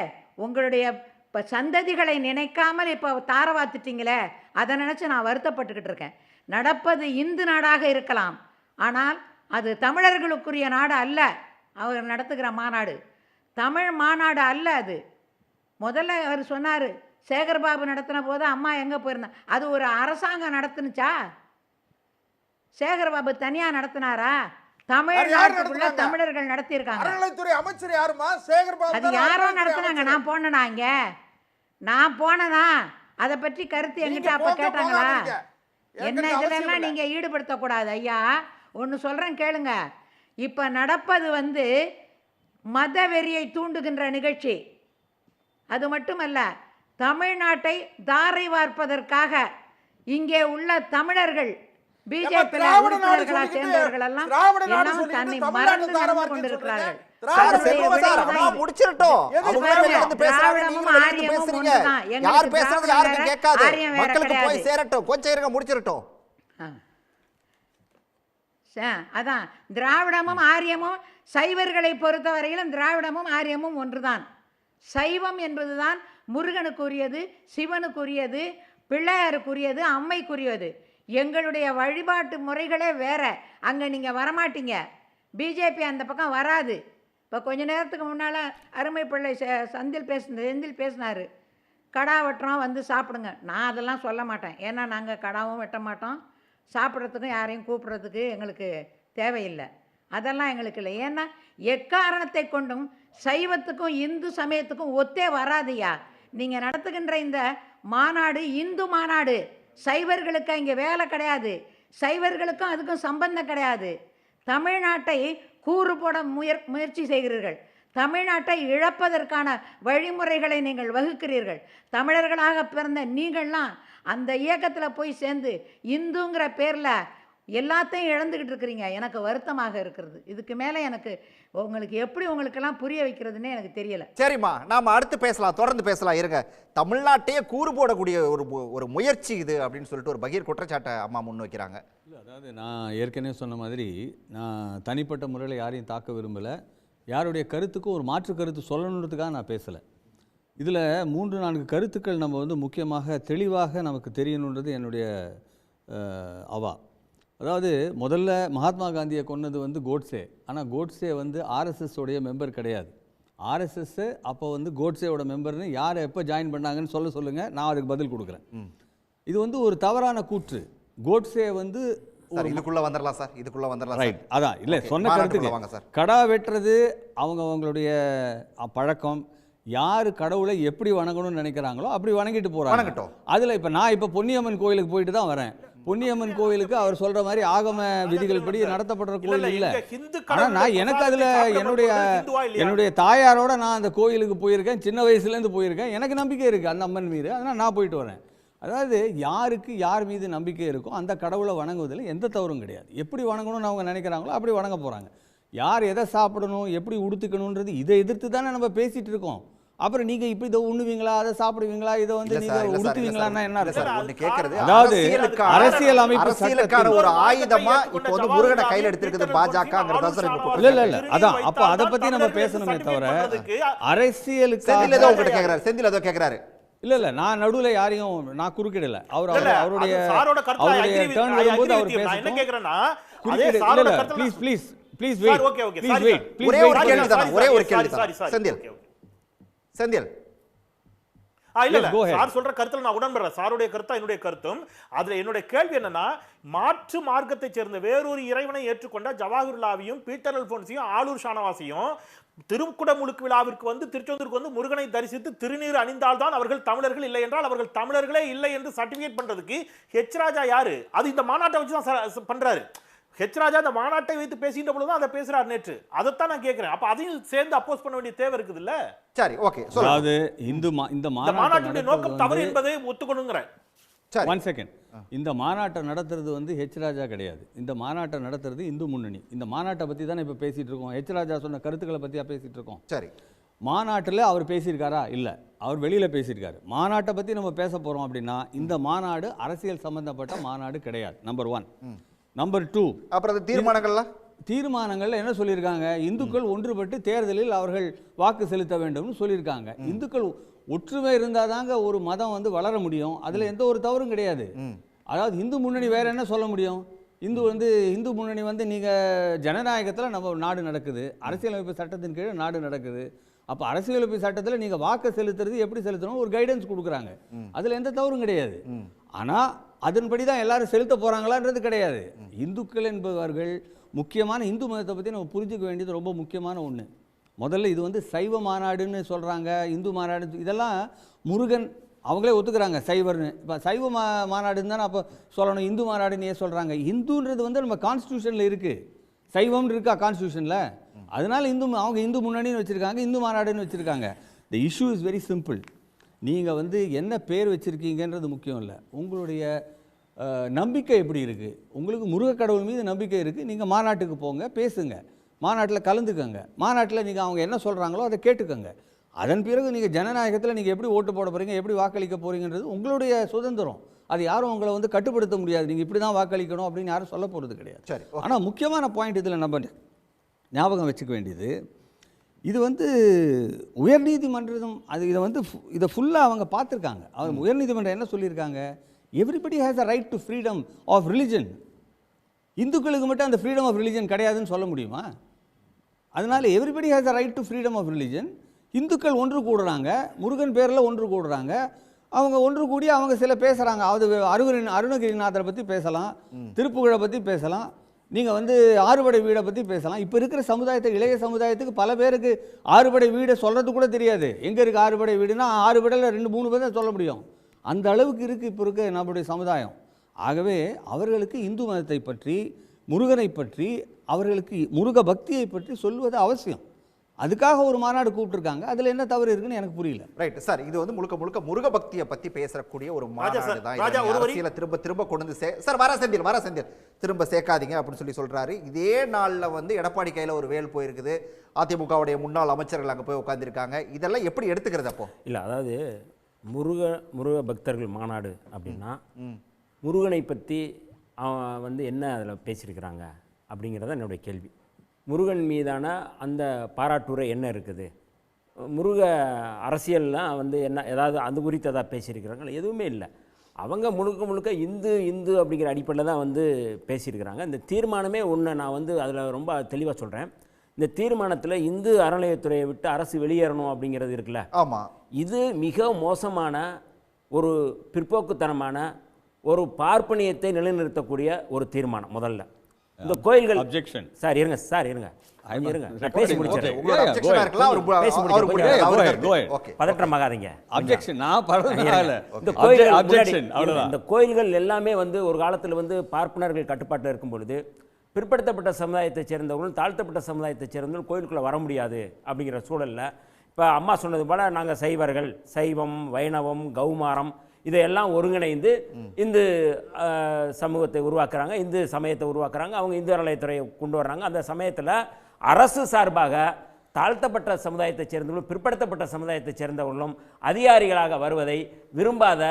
உங்களுடைய இப்போ சந்ததிகளை நினைக்காமல் இப்போ தாரவாத்துட்டீங்களே, அதை நினச்சி நான் வருத்தப்பட்டுக்கிட்டு இருக்கேன். நடப்பது இந்து நாடாக இருக்கலாம், ஆனால் அது தமிழர்களுக்குரிய நாடு அல்ல. அவர் நடத்துகிற மாநாடு தமிழ் மாநாடு அல்ல. அது முதல்ல அவர் சொன்னார், சேகர்பாபு நடத்தின போது அம்மா எங்கே போயிருந்தா, அது ஒரு அரசாங்கம் நடத்துனுச்சா? சேகர்பாபு தனியாக நடத்தினாரா? தமிழ்நாட்டுக்குள்ள தமிழர்கள் நடத்தியிருக்காங்க. அறநிலைத்துறை அமைச்சர் யாருமா? சேகர்பாபு. அது யாரோ நடத்துனாங்க. நான் போனேனா இங்க? நான் போனேனா? அதை பற்றி கருத்து எங்கிட்ட அப்ப கேட்டாங்களா? என்ன இதெல்லாம் நீங்க ஈடுபடுத்தக்கூடாது ஐயா. ஒன்று சொல்றேன் கேளுங்க. இப்ப நடப்பது வந்து மத வெறியை தூண்டுகின்ற நிகழ்ச்சி. அது மட்டுமல்ல, தமிழ்நாட்டை தாரை வார்ப்பதற்காக இங்கே உள்ள தமிழர்கள் பிஜேபி சேர்ந்தவர்கள் எல்லாம் தன்னை மறந்து நடந்து கொண்டிருக்கிறார்கள். அதான் திராவிடமும் ஆரியமும் சைவர்களை பொறுத்தவரையிலும் திராவிடமும் ஆரியமும் ஒன்றுதான். சைவம் என்பதுதான் முருகனுக்குரியது, சிவனுக்குரியது, பிள்ளையாருக்குரியது, அம்மைக்குரியது. எங்களுடைய வழிபாட்டு முறைகளே வேற. அங்கே நீங்கள் வரமாட்டீங்க. பிஜேபி அந்த பக்கம் வராது. இப்போ கொஞ்ச நேரத்துக்கு முன்னால் அருமை பிள்ளை செந்தில் பேசினார், கடா வெட்டுறோம் வந்து சாப்பிடுங்க. நான் அதெல்லாம் சொல்ல மாட்டேன். ஏன்னா நாங்கள் கடாவும் வெட்ட மாட்டோம், சாப்பிட்றதுக்கும் யாரையும் கூப்பிட்றதுக்கு எங்களுக்கு தேவையில்லை. அதெல்லாம் எங்களுக்கு இல்லை. ஏன்னா எக்காரணத்தை கொண்டும் சைவத்துக்கும் இந்து சமயத்துக்கும் ஒத்தே வராதுயா. நீங்கள் நடத்துகின்ற இந்த மாநாடு இந்து மாநாடு. சைவர்களுக்கு இங்கே வேலை கிடையாது, சைவர்களுக்கும் அதுக்கும் சம்பந்தம் கிடையாது. தமிழ்நாட்டை கூறு போட முயற்சி செய்கிறீர்கள். தமிழ்நாட்டை இழப்பதற்கான வழிமுறைகளை நீங்கள் வகுக்கிறீர்கள். தமிழர்களாக பிறந்த நீங்கள்லாம் அந்த இயக்கத்தில் போய் சேர்ந்து இந்துங்கிற பேரில் எல்லாத்தையும் இழந்துக்கிட்டு இருக்கிறீங்க. எனக்கு வருத்தமாக இருக்கிறது. இதுக்கு மேலே எனக்கு உங்களுக்கு எப்படி உங்களுக்கெல்லாம் புரிய வைக்கிறதுன்னே எனக்கு தெரியல. சரிம்மா, நாம் அடுத்து பேசலாம், தொடர்ந்து பேசலாம். இருங்க. தமிழ்நாட்டையே கூறு போடக்கூடிய ஒரு முயற்சி இது அப்படின்னு சொல்லிட்டு ஒரு பகீர் குற்றச்சாட்டை அம்மா முன் வைக்கிறாங்க. இல்லை, அதாவது நான் ஏற்கனவே சொன்ன மாதிரி நான் தனிப்பட்ட முறையில் யாரையும் தாக்க விரும்பலை. யாருடைய கருத்துக்கும் ஒரு மாற்று கருத்து சொல்லணுன்றதுக்காக நான் பேசலை. இதில் 3-4 கருத்துக்கள் நம்ம வந்து முக்கியமாக தெளிவாக நமக்கு தெரியணுன்றது என்னுடைய அவா. அதாவது முதல்ல மகாத்மா காந்தியை கொன்னது வந்து கோட்ஸே. ஆனால் கோட்ஸே வந்து ஆர்எஸ்எஸ் உடைய மெம்பர் கிடையாது. ஆர்எஸ்எஸ் அப்போ வந்து கோட்ஸேவோட மெம்பர்னு யார் எப்போ ஜாயின் பண்ணாங்கன்னு சொல்லுங்கள், நான் அதுக்கு பதில் கொடுக்குறேன். இது வந்து ஒரு தவறான கூற்று. கோட்ஸே வந்து இதுக்குள்ள வந்துடலாம் சார், இதுக்குள்ள வந்துடலாம். ரைட், அதான் இல்லை சொன்ன கருத்துக்கு கடா வெட்டுறது அவங்களுடைய பழக்கம். யார் கடவுளை எப்படி வணங்கணும்னு நினைக்கிறாங்களோ அப்படி வணங்கிட்டு போகிறாங்க. அதில் இப்போ நான் இப்போ பொன்னியம்மன் கோயிலுக்கு போயிட்டு தான் வரேன். பொன்னியம்மன் கோயிலுக்கு அவர் சொல்ற மாதிரி ஆகம விதிகள் படி நடத்தப்படுற கோயில் இல்லை. ஆனால் நான் எனக்கு அதில் என்னுடைய தாயாரோட நான் அந்த கோயிலுக்கு போயிருக்கேன், சின்ன வயசுலேருந்து போயிருக்கேன். எனக்கு நம்பிக்கை இருக்குது அந்த அம்மன் மீது, அதனால் நான் போயிட்டு வரேன். அதாவது யாருக்கு யார் மீது நம்பிக்கை இருக்கோ அந்த கடவுளை வணங்குவதில் எந்த தவறும் கிடையாது. எப்படி வணங்கணும்னு அவங்க நினைக்கிறாங்களோ அப்படி வணங்க போகிறாங்க. யார் எதை சாப்பிடணும் எப்படி உடுத்துக்கணுன்றது இதை எதிர்த்து தானே நம்ம பேசிகிட்டு இருக்கோம். அப்புறம் நீங்கள் இப்படி இதை உண்ணுவீங்களா, அதை சாப்பிடுவீங்களா, இதை வந்து நீங்கள் உடுத்துவீங்களான்னா என்ன அர்த்தம்? அதாவது அரசியல் அமைப்பு ஒரு ஆயுதமா இப்போ வந்து முருகனை கையில் எடுத்திருக்குது பாஜக. இல்ல அதான் அப்போ அதை பற்றி நம்ம பேசணுமே தவிர அரசியலுக்கு செந்தில் ஏதோ கேட்கிறாரு. இல்ல நான் நடுவுல யாரையும் நான் குறுக்கிடல. அவருடைய டர்ன் வரும்போது அவர் பேசணும். Please wait. ஒரே ஒரு கேள்வி தான் செந்தில். இல்ல சார் சொல்ற கருத்துல நான் உடன்படுறேன். சாருடைய கருத்தா என்னுடைய கருத்தும். அதுல என்னுடைய கேள்வி என்னன்னா, மாற்று மார்க்கத்தை சேர்ந்த வேறொரு இறைவனை ஏற்றுக்கொண்ட ஜவாஹர்லாவையும் பீட்டர் அல்போன்ஸையும் ஆளூர் ஷானவாசையும் திருக்குடமுழுக்கு விழாவிற்கு வந்து திருச்செந்தூருக்கு வந்து முருகனை தரிசித்து திருநீர் அணிந்தால்தான் அவர்கள் தமிழர்கள், இல்லை என்றால் அவர்கள் தமிழர்களே இல்லை என்று சர்டிபிகேட் பண்றதுக்கு ஹெச் ராஜா யாரு? அது இந்த மாநாட்டை வச்சு தான் பண்றாரு. ஹெச் ராஜா அந்த மாநாட்டை வைத்து பேசின்ற பொழுதுதான் அதை பேசுறாரு நேற்று. அதைத்தான் நான் கேட்கிறேன். அப்ப அதையும் சேர்ந்து அப்போஸ் பண்ண வேண்டிய தேவை இருக்குது இல்ல? சரி, ஓகே. அதாவது இந்த மாநாட்டுடைய நோக்கம் தவறு என்பதை ஒத்துக்கொள்ளுங்கிறேன். One second. இந்த மாநாட்டை நடத்துறது வந்து ஹெச் ராஜா கிடையாது. இந்த மாநாட்டை நடத்துறது இந்து முன்னணி. இந்த மாநாட்டை பற்றி தானே இப்போ பேசிகிட்டு இருக்கோம். ஹெச் ராஜா சொன்ன கருத்துக்களை பற்றியா பேசிகிட்டு இருக்கோம். சரி, மாநாட்டில் அவர் பேசியிருக்காரா? இல்லை, அவர் வெளியில் பேசியிருக்காரு. மாநாட்டை பற்றி நம்ம பேச போகிறோம் அப்படின்னா இந்த மாநாடு அரசியல் சம்பந்தப்பட்ட மாநாடு கிடையாது. நம்பர் 1. நம்பர் 2, அப்புறம் தீர்மானங்கள்ல என்ன சொல்லியிருக்காங்க? இந்துக்கள் ஒன்றுபட்டு தேர்தலில் அவர்கள் வாக்கு செலுத்த வேண்டும்னு சொல்லியிருக்காங்க. இந்துக்கள் ஒற்றுமை இருந்தாதாங்க ஒரு மதம் வந்து வளர முடியும். அதில் எந்த ஒரு தவறும் கிடையாது. அதாவது இந்து முன்னணி வேற என்ன சொல்ல முடியும்? இந்து முன்னணி வந்து நீங்கள் ஜனநாயகத்தில் நம்ம நாடு நடக்குது, அரசியலமைப்பு சட்டத்தின் கீழே நாடு நடக்குது. அப்போ அரசியலமைப்பு சட்டத்தில் நீங்கள் வாக்கு செலுத்துறது எப்படி செலுத்தணும் ஒரு கைடன்ஸ் கொடுக்குறாங்க. அதில் எந்த தவறும் கிடையாது. ஆனால் அதன்படி தான் எல்லாரும் செலுத்த போகிறாங்களான்றது கிடையாது. இந்துக்கள் என்பவர்கள் முக்கியமான இந்து மதத்தை பற்றி நம்ம புரிஞ்சுக்க வேண்டியது ரொம்ப முக்கியமான ஒன்று. முதல்ல இது வந்து சைவ மாநாடுன்னு சொல்கிறாங்க, இந்து மாநாடு, இதெல்லாம் முருகன் அவங்களே ஒத்துக்கிறாங்க சைவர்னு. இப்போ சைவ மாநாடுன்னு தானே அப்போ சொல்லணும், இந்து மாநாடுன்னு ஏன் சொல்கிறாங்க? இந்துன்றது வந்து நம்ம கான்ஸ்டியூஷனில் இருக்குது, சைவம்னு இருக்கா கான்ஸ்டியூஷனில். அதனால அவங்க இந்து முன்னணின்னு வச்சுருக்காங்க, இந்து மாநாடுன்னு வச்சுருக்காங்க. The issue is very simple. நீங்கள் வந்து என்ன பேர் வச்சுருக்கீங்கன்றது முக்கியம் இல்லை, உங்களுடைய நம்பிக்கை எப்படி இருக்குது. உங்களுக்கு முருகக்கடவுள் மீது நம்பிக்கை இருக்குது, நீங்கள் மாநாட்டுக்கு போங்க, பேசுங்க, மாநாட்டில் கலந்துக்கங்க, மாநாட்டில் நீங்கள் அவங்க என்ன சொல்கிறாங்களோ அதை கேட்டுக்கோங்க. அதன் பிறகு நீங்கள் ஜனநாயகத்தில் நீங்கள் எப்படி ஓட்டு போட போகிறீங்க, எப்படி வாக்களிக்க போகிறீங்கன்றது உங்களுடைய சுதந்திரம். அது யாரும் உங்களை வந்து கட்டுப்படுத்த முடியாது. நீங்கள் இப்படி தான் வாக்களிக்கணும் அப்படின்னு யாரும் சொல்ல போகிறது கிடையாது. சரி, ஆனால் முக்கியமான பாயிண்ட் இதில் நம்ம ஞாபகம் வச்சுக்க வேண்டியது, இது வந்து உயர்நீதிமன்றம் இதை ஃபுல்லாக அவங்க பார்த்துருக்காங்க. அவங்க உயர்நீதிமன்றம் என்ன சொல்லியிருக்காங்க? Everybody has a right to freedom of religion. இந்துக்களுக்கு மட்டும் அந்த ஃப்ரீடம் ஆஃப் ரிலிஜன் கிடையாதுன்னு சொல்ல முடியுமா? அதனால் everybody has a right to freedom of religion. இந்துக்கள் ஒன்று கூடுறாங்க, முருகன் பேரில் ஒன்று கூடுறாங்க. அவங்க ஒன்று கூடி அவங்க சில பேசுகிறாங்க. அது அருணகிரிநாதரை பற்றி பேசலாம், திருப்புகழை பற்றி பேசலாம், நீங்கள் வந்து ஆறுபடை வீடை பற்றி பேசலாம். இப்போ இருக்கிற சமுதாயத்தை, இளைய சமுதாயத்துக்கு பல பேருக்கு ஆறுபடை வீடை சொல்கிறது கூட தெரியாது. எங்கே இருக்குது ஆறுபடை வீடுனா 6 படையில் 2-3 பேர் தான் சொல்ல முடியும். அந்த அளவுக்கு இருக்குது இப்போ இருக்க நம்முடைய சமுதாயம். ஆகவே அவர்களுக்கு இந்து மதத்தை பற்றி, முருகனை பற்றி, அவர்களுக்கு முருக பக்தியை பற்றி சொல்லுவது அவசியம். அதுக்காக ஒரு மாநாடு கூப்பிட்டுருக்காங்க. அதில் என்ன தவறு இருக்குன்னு எனக்கு புரியல. ரைட் சார், இது வந்து முழுக்க முழுக்க முருக பக்தியை பற்றி பேசக்கூடிய ஒரு மாநாடு தான். அரசியலை திரும்ப கொண்டு வந்து சார் வர செந்தில் திரும்ப சேர்க்காதீங்க அப்படின்னு சொல்றாரு. இதே நாளில் வந்து எடப்பாடி கையில் ஒரு வேல் போயிருக்குது, அதிமுகவுடைய முன்னாள் அமைச்சர்கள் அங்கே போய் உட்காந்துருக்காங்க. இதெல்லாம் எப்படி எடுத்துக்கிறது அப்போ? இல்லை, அதாவது முருக பக்தர்கள் மாநாடு அப்படின்னா முருகனை பற்றி அவன் வந்து என்ன அதில் பேசியிருக்கிறாங்க அப்படிங்கிறத என்னுடைய கேள்வி. முருகன் மீதான அந்த பாராட்டுரை என்ன இருக்குது? முருக அரசியல்லாம் வந்து என்ன ஏதாவது அது குறித்து எதாவது பேசியிருக்கிறாங்க? எதுவுமே இல்லை. அவங்க முழுக்க முழுக்க இந்து அப்படிங்கிற அடிப்படையில் தான் வந்து பேசியிருக்கிறாங்க. இந்த தீர்மானமே ஒன்று நான் வந்து அதில் ரொம்ப தெளிவாக சொல்கிறேன். இந்த தீர்மானத்தில் இந்து அறநிலையத்துறையை விட்டு அரசு வெளியேறணும் அப்படிங்கிறது இருக்குல்ல, ஆமாம், இது மிக மோசமான ஒரு பிற்போக்குத்தனமான ஒரு பார்ப்பனியத்தை நிலைநிறுத்தக்கூடிய ஒரு தீர்மானம். முதல்ல இந்த கோயில்கள் அப்ஜெக்ஷன். சார் இருங்க, சார் இருங்க, இருங்க, நான் பேசி முடிச்சிடுறேன். பதற்றமாகாதீங்க. அப்ஜெக்ஷன் நான் பரவாயில்ல. இந்த கோயில்கள் எல்லாமே வந்து ஒரு காலத்தில் வந்து பார்ப்பனர்கள் கட்டுப்பாட்டில் இருக்கும் பொழுது பிற்படுத்தப்பட்ட சமுதாயத்தைச் சேர்ந்தவர்களும் தாழ்த்தப்பட்ட சமுதாயத்தைச் சேர்ந்தவர்களும் கோயிலுக்குள்ளே வர முடியாது அப்படிங்கிற சூழலில் இப்போ அம்மா சொன்னது போல் நாங்கள் சைவர்கள், சைவம், வைணவம், கௌமாரம் இதையெல்லாம் ஒருங்கிணைந்து இந்து சமூகத்தை உருவாக்குறாங்க, இந்து சமயத்தை உருவாக்குறாங்க. அவங்க இந்து அறநிலையத்துறையை கொண்டு வர்றாங்க. அந்த சமயத்தில் அரசு சார்பாக தாழ்த்தப்பட்ட சமுதாயத்தைச் சேர்ந்தவர்களும் பிற்படுத்தப்பட்ட சமுதாயத்தைச் சேர்ந்தவர்களும் அதிகாரிகளாக வருவதை விரும்பாத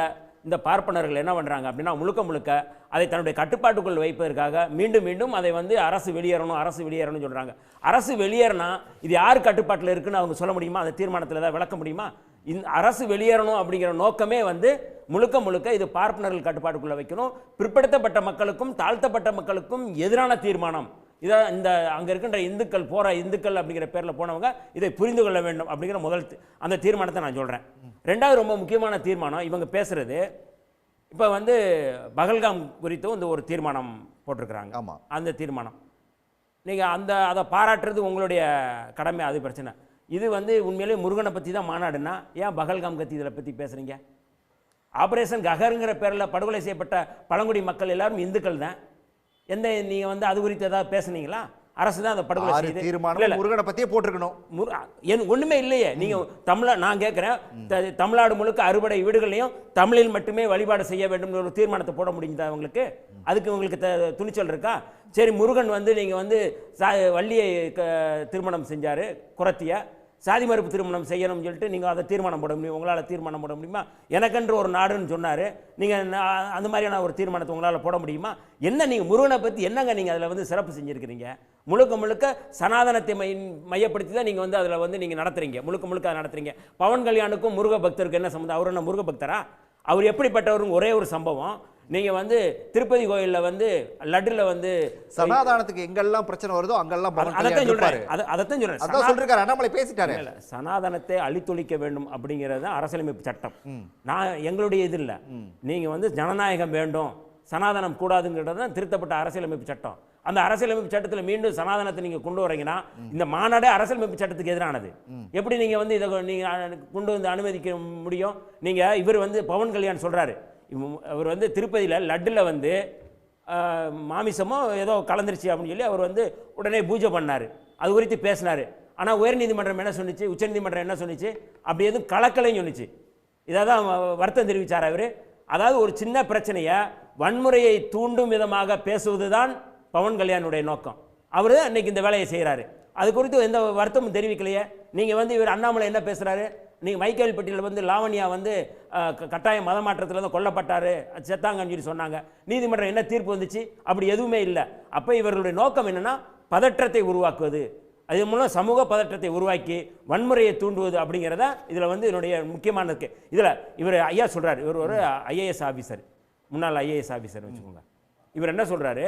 இந்த பார்ப்பனர்கள் என்ன பண்ணுறாங்க அப்படின்னா முழுக்க முழுக்க அதை தன்னுடைய கட்டுப்பாட்டுக்குள் வைப்பதற்காக மீண்டும் மீண்டும் அதை வந்து அரசு வெளியேறணும்னு சொல்கிறாங்க. அரசு வெளியேறினா இது யார் கட்டுப்பாட்டில் இருக்குன்னு அவங்க சொல்ல முடியுமா? அந்த தீர்மானத்தில் ஏதாவது விளக்க முடியுமா? அரசு வெளியேறணும் அப்படிங்கிற நோக்கமே வந்து முழுக்க முழுக்க இது பார்ப்பனர்கள் கட்டுப்பாட்டுக்குள்ளே வைக்கணும், பிற்படுத்தப்பட்ட மக்களுக்கும் தாழ்த்தப்பட்ட மக்களுக்கும் எதிரான தீர்மானம். இதை இந்த அங்கே இருக்கின்ற இந்துக்கள் அப்படிங்கிற பேரில் போனவங்க இதை புரிந்து கொள்ள வேண்டும் அப்படிங்கிற முதல் அந்த தீர்மானத்தை நான் சொல்கிறேன். ரெண்டாவது ரொம்ப முக்கியமான தீர்மானம் இவங்க பேசுகிறது, இப்போ வந்து பகல்காம் குறித்தும் இந்த ஒரு தீர்மானம் போட்டிருக்கிறாங்க. ஆமாம், அந்த தீர்மானம் நீங்கள் அதை பாராட்டுறது உங்களுடைய கடமை, அது பிரச்சனை. இது வந்து உண்மையிலேயே முருகனை பற்றி தான் மாநாடுன்னா ஏன் பகல்காம் கத்தி இதில் பற்றி பேசுகிறீங்க? ஆபரேஷன் ககருங்கிற பேரில் படுகொலை செய்யப்பட்ட பழங்குடி மக்கள் எல்லாரும் இந்துக்கள் தான். நீங்கள் வந்து அது குறித்து ஏதாவது பேசுனீங்களா? அரசு தான் அதை படுகொலை செய்யுது. தீர்மானம் முருகனை பற்றியே போட்டிருக்கணும். ஒன்றுமே இல்லையே. நீங்கள் நான் கேட்குறேன், தமிழ்நாடு முழுக்க அறுபடை வீடுகளையும் தமிழில் மட்டுமே வழிபாடு செய்ய வேண்டும் ஒரு தீர்மானத்தை போட முடியுதா உங்களுக்கு? அதுக்கு உங்களுக்கு துணிச்சல் இருக்கா? சரி, முருகன் வந்து நீங்கள் வந்து வள்ளியை திருமணம் செஞ்சார், குறத்திய சாதி மறுப்பு திருமணம் செய்யணும்னு சொல்லிட்டு நீங்கள் அதை தீர்மானம் போட முடியும்? உங்களால் தீர்மானம் போட முடியுமா? எனக்கென்று ஒரு நாடுன்னு சொன்னார், நீங்கள் அந்த மாதிரியான ஒரு தீர்மானத்தை உங்களால் போட முடியுமா? என்ன நீங்கள் முருகனை பற்றி என்னங்க நீங்கள் அதில் வந்து சிறப்பு செஞ்சுருக்கிறீங்க? முழுக்க முழுக்க சனாதனத்தை மையப்படுத்தி தான் நீங்கள் வந்து அதில் வந்து நீங்கள் நடத்துகிறீங்க, முழுக்க அதை நடத்துகிறீங்க. பவன் கல்யாணுக்கும் முருக பக்தருக்கு என்ன சம்மந்தம்? அவர் என்ன முருக பக்தரா? அவர் எப்படிப்பட்டவருங்க? ஒரே ஒரு சம்பவம், நீங்கள் வந்து திருப்பதி கோயிலில் வந்து லட்டில் வந்து சனாதானத்துக்கு எங்கெல்லாம் பிரச்சனை வருதோ அங்கெல்லாம் அதைத்தான் சொல்கிறேன். அண்ணாமலை பேசிட்டாரு. சனாதனத்தை அழித்தொழிக்க வேண்டும் அப்படிங்கிறது தான் அரசியலமைப்பு சட்டம். நான் எங்களுடைய இது இல்லை. நீங்கள் வந்து ஜனநாயகம் வேண்டும், சனாதனம் கூடாதுங்கிறது தான் திருத்தப்பட்ட அரசியலமைப்பு சட்டம். அந்த அரசியலமைப்பு சட்டத்தில் மீண்டும் சனாதனத்தை நீங்கள் கொண்டு வரீங்கன்னா இந்த மாநாடே அரசியலமைப்பு சட்டத்துக்கு எதிரானது. எப்படி நீங்கள் வந்து இதை நீங்கள் கொண்டு வந்து அனுமதிக்க முடியும்? நீங்கள் இவர் வந்து பவன் கல்யாண் சொல்கிறாரு, அவர் வந்து திருப்பதியில் லட்டில் வந்து மாமிசமோ ஏதோ கலந்துருச்சு அப்படின்னு சொல்லி அவர் வந்து உடனே பூஜை பண்ணார், அது குறித்து பேசினார். ஆனால் உயர்நீதிமன்றம் என்ன சொன்னிச்சு, உச்சநீதிமன்றம் என்ன சொன்னிச்சு? அப்படி எதுவும் கலக்கலைன்னு சொன்னிச்சு. இதை தான் வருத்தம் தெரிவித்தார் அவர். அதாவது ஒரு சின்ன பிரச்சனையை வன்முறையை தூண்டும் விதமாக பேசுவது தான் பவன் கல்யாணுடைய நோக்கம். அவர் தான் இன்றைக்கி இந்த வேலையை செய்கிறாரு. அது குறித்து எந்த வருத்தமும் தெரிவிக்கலையே. நீங்கள் வந்து இவர் அண்ணாமலை என்ன பேசுகிறாரு? நீங்கள் மைக்கேல்பட்டியில் வந்து லாவண்யா வந்து கட்டாய மத மாற்றத்தில் தான் கொல்லப்பட்டார், செத்தாங்கன்னு சொல்லி சொன்னாங்க. நீதிமன்றம் என்ன தீர்ப்பு வந்துச்சு? அப்படி எதுவுமே இல்லை. அப்போ இவர்களுடைய நோக்கம் என்னென்னா பதற்றத்தை உருவாக்குவது, அது மூலம் சமூக பதற்றத்தை உருவாக்கி வன்முறையை தூண்டுவது அப்படிங்கிறத இதில் வந்து என்னுடைய முக்கியமான இருக்குது. இதில் இவர் ஐயா சொல்கிறார், இவர் ஒரு ஐஏஎஸ் ஆஃபீஸர், முன்னாள் ஐஏஎஸ் ஆஃபீஸர் வச்சுக்கோங்க. இவர் என்ன சொல்கிறாரு,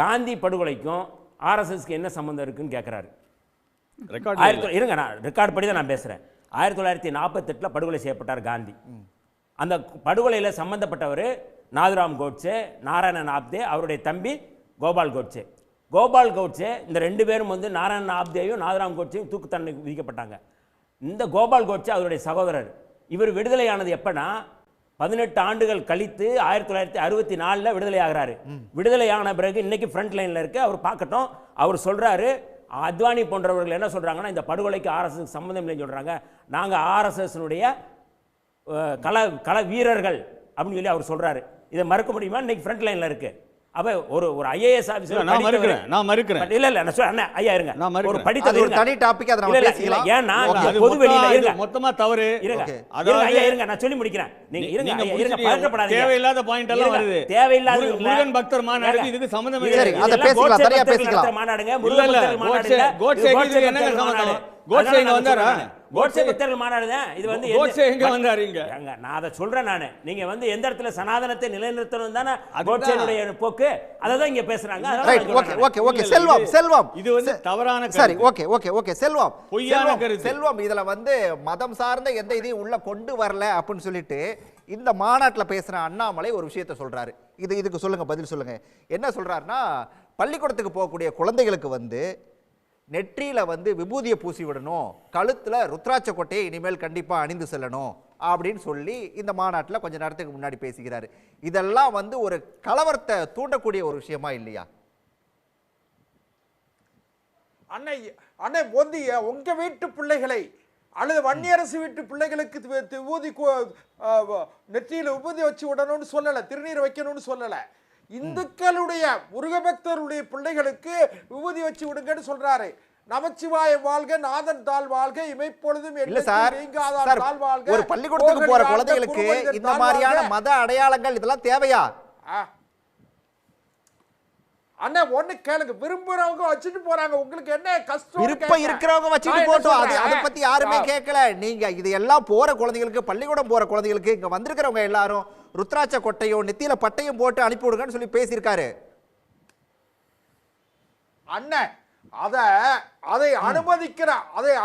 காந்தி படுகொலைக்கும் ஆர்எஸ்எஸ்க்கு என்ன சம்மந்தம் இருக்குன்னு கேட்குறாரு. இருங்க, நான் ரெக்கார்ட் படி தான் நான் பேசுகிறேன். 1948 படுகொலை செய்யப்பட்டார் காந்தி. அந்த படுகொலையில் சம்பந்தப்பட்டவர் நாதுராம் கோட்சே, நாராயணன் ஆப்தே, அவருடைய தம்பி கோபால் கோட்சே. கோபால் கோட்சே இந்த ரெண்டு பேரும் வந்து நாராயணன் ஆப்தேயும் நாதுராம் கோட்சேயும் தூக்கு தண்டனை விதிக்கப்பட்டாங்க. இந்த கோபால் கோட்சே அவருடைய சகோதரர். இவர் விடுதலையானது எப்போனா 18 ஆண்டுகள் கழித்து 1964 விடுதலை ஆகிறாரு. விடுதலையான பிறகு இன்னைக்கு ஃப்ரண்ட் லைனில் இருக்கு, அவர் பார்க்கட்டும். அவர் சொல்கிறாரு, அத்வானி போன்றவர்கள் என்ன சொல்கிறாங்கன்னா இந்த படுகொலைக்கு ஆர்எஸ்எஸ் சம்மந்தம் இல்லைன்னு சொல்கிறாங்க, நாங்கள் ஆர்எஸ்எஸ்னுடைய கள வீரர்கள் அப்படின்னு சொல்லி அவர் சொல்கிறாரு. இதை மறுக்க முடியுமா? இன்னைக்கு ஃப்ரண்ட் லைனில் இருக்குது. அப்போ ஒரு ஐஏஎஸ் ஆஃபீஸர் நான் மறுக்கிறேன். இல்லை நான் சொல்றேன் ஐயா இருங்க, ஒரு படித்தது ஒரு தனி டாபிக். அதை நம்ம பேசிக்கலாம். ஏன்னா பொது வெளியில இருங்க, மொத்தமா தவறு. இருங்க ஐயா இருங்க, நான் சொல்லி முடிக்கிறேன். நீங்க இருங்க பதற்றப்படாதீங்க. தேவையில்லாத பாயிண்ட் எல்லாம் வருது. தேவையில்லாத முருகன் பக்தர் மாநாடு இதுக்கு சம்பந்தம் இல்லை. சரி, அதை பேசிக்கலாம், தனியா பேசிக்கலாம். மாநாடுங்க முருகன் பக்தர் மாநாடு. கோட்சே இதுக்கு என்னங்க சம்பந்தம்? கோட்சே இங்க வந்தாரா? கோட்சே பக்தர்கள் மாநாடு தான் இது. வந்து கோட்சே எங்க வந்தாருங்க? நான் அதை சொல்றேன். நான் நீங்க வந்து எந்த இடத்துல சனாதனத்தை நிலைநிறுத்தணும் தானே கோட்சேனுடைய போக்கு, அதை தான் இங்க பேசுறாங்க. செல்வம் இது வந்து தவறான சரி. ஓகே செல்வம், பொய்யான கருத்து. செல்வம் இதுல வந்து மதம் சார்ந்த எந்த இதையும் உள்ள கொண்டு வரல அப்படின்னு சொல்லிட்டு இந்த மாநாட்டில் பேசுற அண்ணாமலை ஒரு விஷயத்தை சொல்றாரு. இதுக்கு சொல்லுங்க, பதில் சொல்லுங்க. என்ன சொல்றாருன்னா, பள்ளிக்கூடத்துக்கு போகக்கூடிய குழந்தைகளுக்கு வந்து நெற்றியில் வந்து விபூதியை பூசி விடணும், கழுத்தில் ருத்ராட்ச கொட்டையை இனிமேல் கண்டிப்பாக அணிந்து செல்லணும் அப்படின்னு சொல்லி இந்த மாநாட்டில் கொஞ்ச நேரத்துக்கு முன்னாடி பேசுகிறாரு. இதெல்லாம் வந்து ஒரு கலவரத்தை தூண்டக்கூடிய ஒரு விஷயமா இல்லையா? அண்ணே உங்க வீட்டு பிள்ளைகளை அல்லது வன்னியரசு வீட்டு பிள்ளைகளுக்கு விபூதி நெற்றியில் விபூதி வச்சு விடணும்னு சொல்லலை, திருநீர் வைக்கணும்னு சொல்லலை. இந்துக்களுடைய முருகபக்தருடைய பிள்ளைகளுக்கு விபூதி வச்சு விடுங்கன்னு சொல்றாரு. நமச்சிவாய வாழ்க, நாதன் தாழ் வாழ்க, இமைப்பொழுதும் ஒரு பள்ளிக்கூடத்துக்கு போற குழந்தைகளுக்கு இந்த மாதிரியான மத அடையாளங்கள் இதெல்லாம் தேவையா? அண்ணா ஒண்ணு கேளுங்க, விரும்புறவங்க வச்சுட்டு போறாங்க, உங்களுக்கு என்ன கஷ்டம்? விருப்பம் இருக்கிறவங்க வச்சுட்டு போட்டோம், அதை பத்தி யாருமே கேட்கல. நீங்க இது எல்லாம் போற குழந்தைகளுக்கு, பள்ளிக்கூடம் போற குழந்தைகளுக்கு, இங்க வந்திருக்கிறவங்க எல்லாரும் ருத்ராட்ச கொட்டையும் நெத்தியில பட்டையும் போட்டு அனுப்பி விடுங்கன்னு சொல்லி பேசியிருக்காரு. அண்ணன் அதை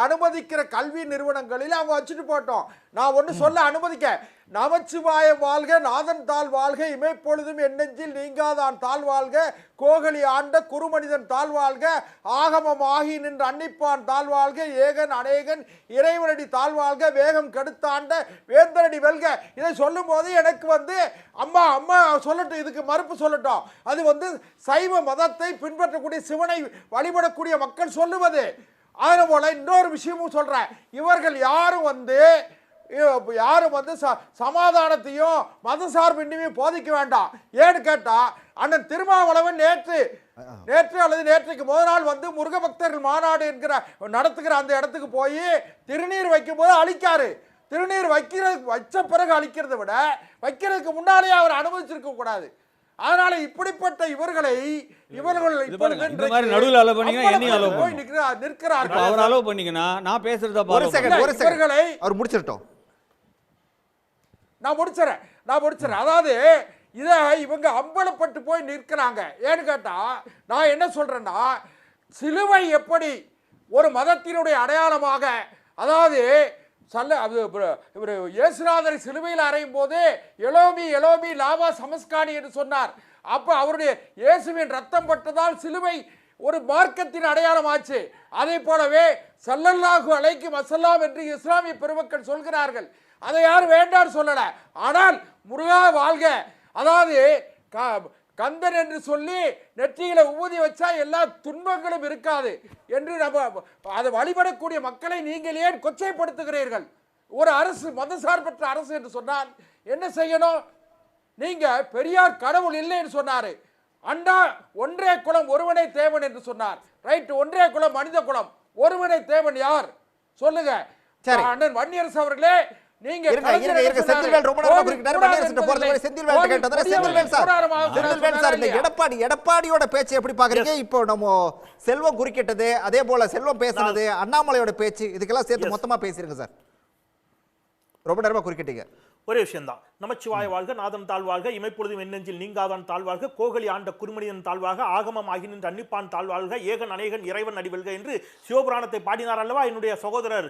அனுமதிக்கிற கல்வி நிறுவனங்களில் அவங்க வச்சுட்டு போட்டோம். நான் ஒண்ணு சொல்ல அனுமதிக்க, நமச்சிவாய வாழ்க, நாதன் தாழ் வாழ்க, இமைப்பொழுதும் என் நெஞ்சில் நீங்காதான் தாழ் வாழ்க, கோகலி ஆண்ட குறுமனிதன் தாழ் வாழ்க, ஆகமம் ஆகி நின்று அன்னிப்பான் தாழ் வாழ்க, ஏகன் அநேகன் இறைவனடி தாழ் வாழ்க, வேகம் கெடுத்தாண்ட வேந்தரடி வெல்க. இதை சொல்லும் போது எனக்கு வந்து அம்மா சொல்லட்டும், இதுக்கு மறுப்பு சொல்லட்டும். அது வந்து சைவ மதத்தை பின்பற்றக்கூடிய சிவனை வழிபடக்கூடிய மக்கள் சொல்லுவது. அதே போல இன்னொரு விஷயமும் சொல்றேன், இவர்கள் யாரும் வந்து சமாதானத்தையும் மத சார்பின்மையும் போதிக்க வேண்டாம். ஏன்னு கேட்டா, அண்ணன் திருமாவளவன் நேற்று அல்லது நேற்றைக்கு முதல் நாள் வந்து முருக பக்தர்கள் மாநாடு நடத்துகிற அந்த இடத்துக்கு போய் திருநீர் வைக்கும் போது அழிக்காரு. திருநீர் வச்ச பிறகு அழிக்கிறத விட வைக்கிறதுக்கு முன்னாலே அவர் அனுமதிச்சிருக்க கூடாது. அதனால இப்படிப்பட்ட இவர்கள் இந்த மாதிரி நடுவுல அலோ பண்ணீங்கன்னா என்னையும் அலோ போய் நிற்கிறார்கள். அவர் அலோ பண்ணீங்கன்னா நான் பேசுறத ஒரு செகண்ட் அவர் முடிச்சிரட்டும். நான் முடிச்சறேன். அதாவது இதை இவங்க அம்பலப்பட்டு போய் நிற்கிறாங்க. ஏன்னு கேட்டா, நான் என்ன சொல்றேன்னா, சிலுவை எப்படி ஒரு மதத்தினுடைய அடையாளமாக, அதாவது இயேசுநாதரை சிலுவையில் அறையும் போது எலோமி எலோமி லாவா சமஸ்கானி என்று சொன்னார். அப்ப அவருடைய இயேசுவின் ரத்தம் பட்டதால் சிலுவை ஒரு மார்க்கத்தின் அடையாளம் ஆச்சு. அதே போலவே ஸல்லல்லாஹு அலைஹி வஸல்லம் என்று இஸ்லாமிய பெருமக்கள் சொல்கிறார்கள். அதை யாரும் வேண்டாம் சொல்லல. ஆனால் முருகா வாழ்க, அதாவது கந்தன் என்று சொல்லி நெற்றியில ஊதி வச்சா எல்லா துன்பங்களும் இருக்காது என்று நம்ம அதை வழிபடக்கூடிய மக்களை நீங்கள் ஏன் கொச்சைப்படுத்துகிறீர்கள்? ஒரு அரசு மதசார்பற்ற அரசு என்று சொன்னால் என்ன செய்யணும்? நீங்க பெரியார் கடவுள் இல்லை என்று சொன்னாரு. அண்ணா ஒன்றே குலம் ஒருவனே தேவன் என்று சொன்னார். ரைட், ஒன்றே குலம் மனித குலம், ஒருவனே தேவன் யார் சொல்லுங்க? அண்ணன் வன்னியரசு அவர்களே, நீங்க எடப்பாடியோட பேச்சு எப்படி பாக்குறீங்க? இப்போ நம்ம செல்வம் குறுக்கிட்டது, அதே போல செல்வம் பேசுனது, அண்ணாமலையோட பேச்சு, இதுக்கெல்லாம் சேர்த்து மொத்தமா பேசிருங்க சார். ரொம்ப நேரமா குறுக்கிட்டீங்க. ஒரே விஷயம்தான். நமச்சிவாய வாழ்க, நாதன் தாழ்வாழ்க, இமைப்பொழுதும் எண்ணெஞ்சில் நீங்காதான் தாழ்வாழ்க, கோகலி ஆண்ட குறுமனிதன் தாழ்வாக, ஆகமம் ஆகி நின்று அன்னிப்பான் தாழ்வாழ்க, ஏகன் அநேகன் இறைவன் அடிவல்க என்று சிவபுராணத்தை பாடினார் அல்லவா என்னுடைய சகோதரர்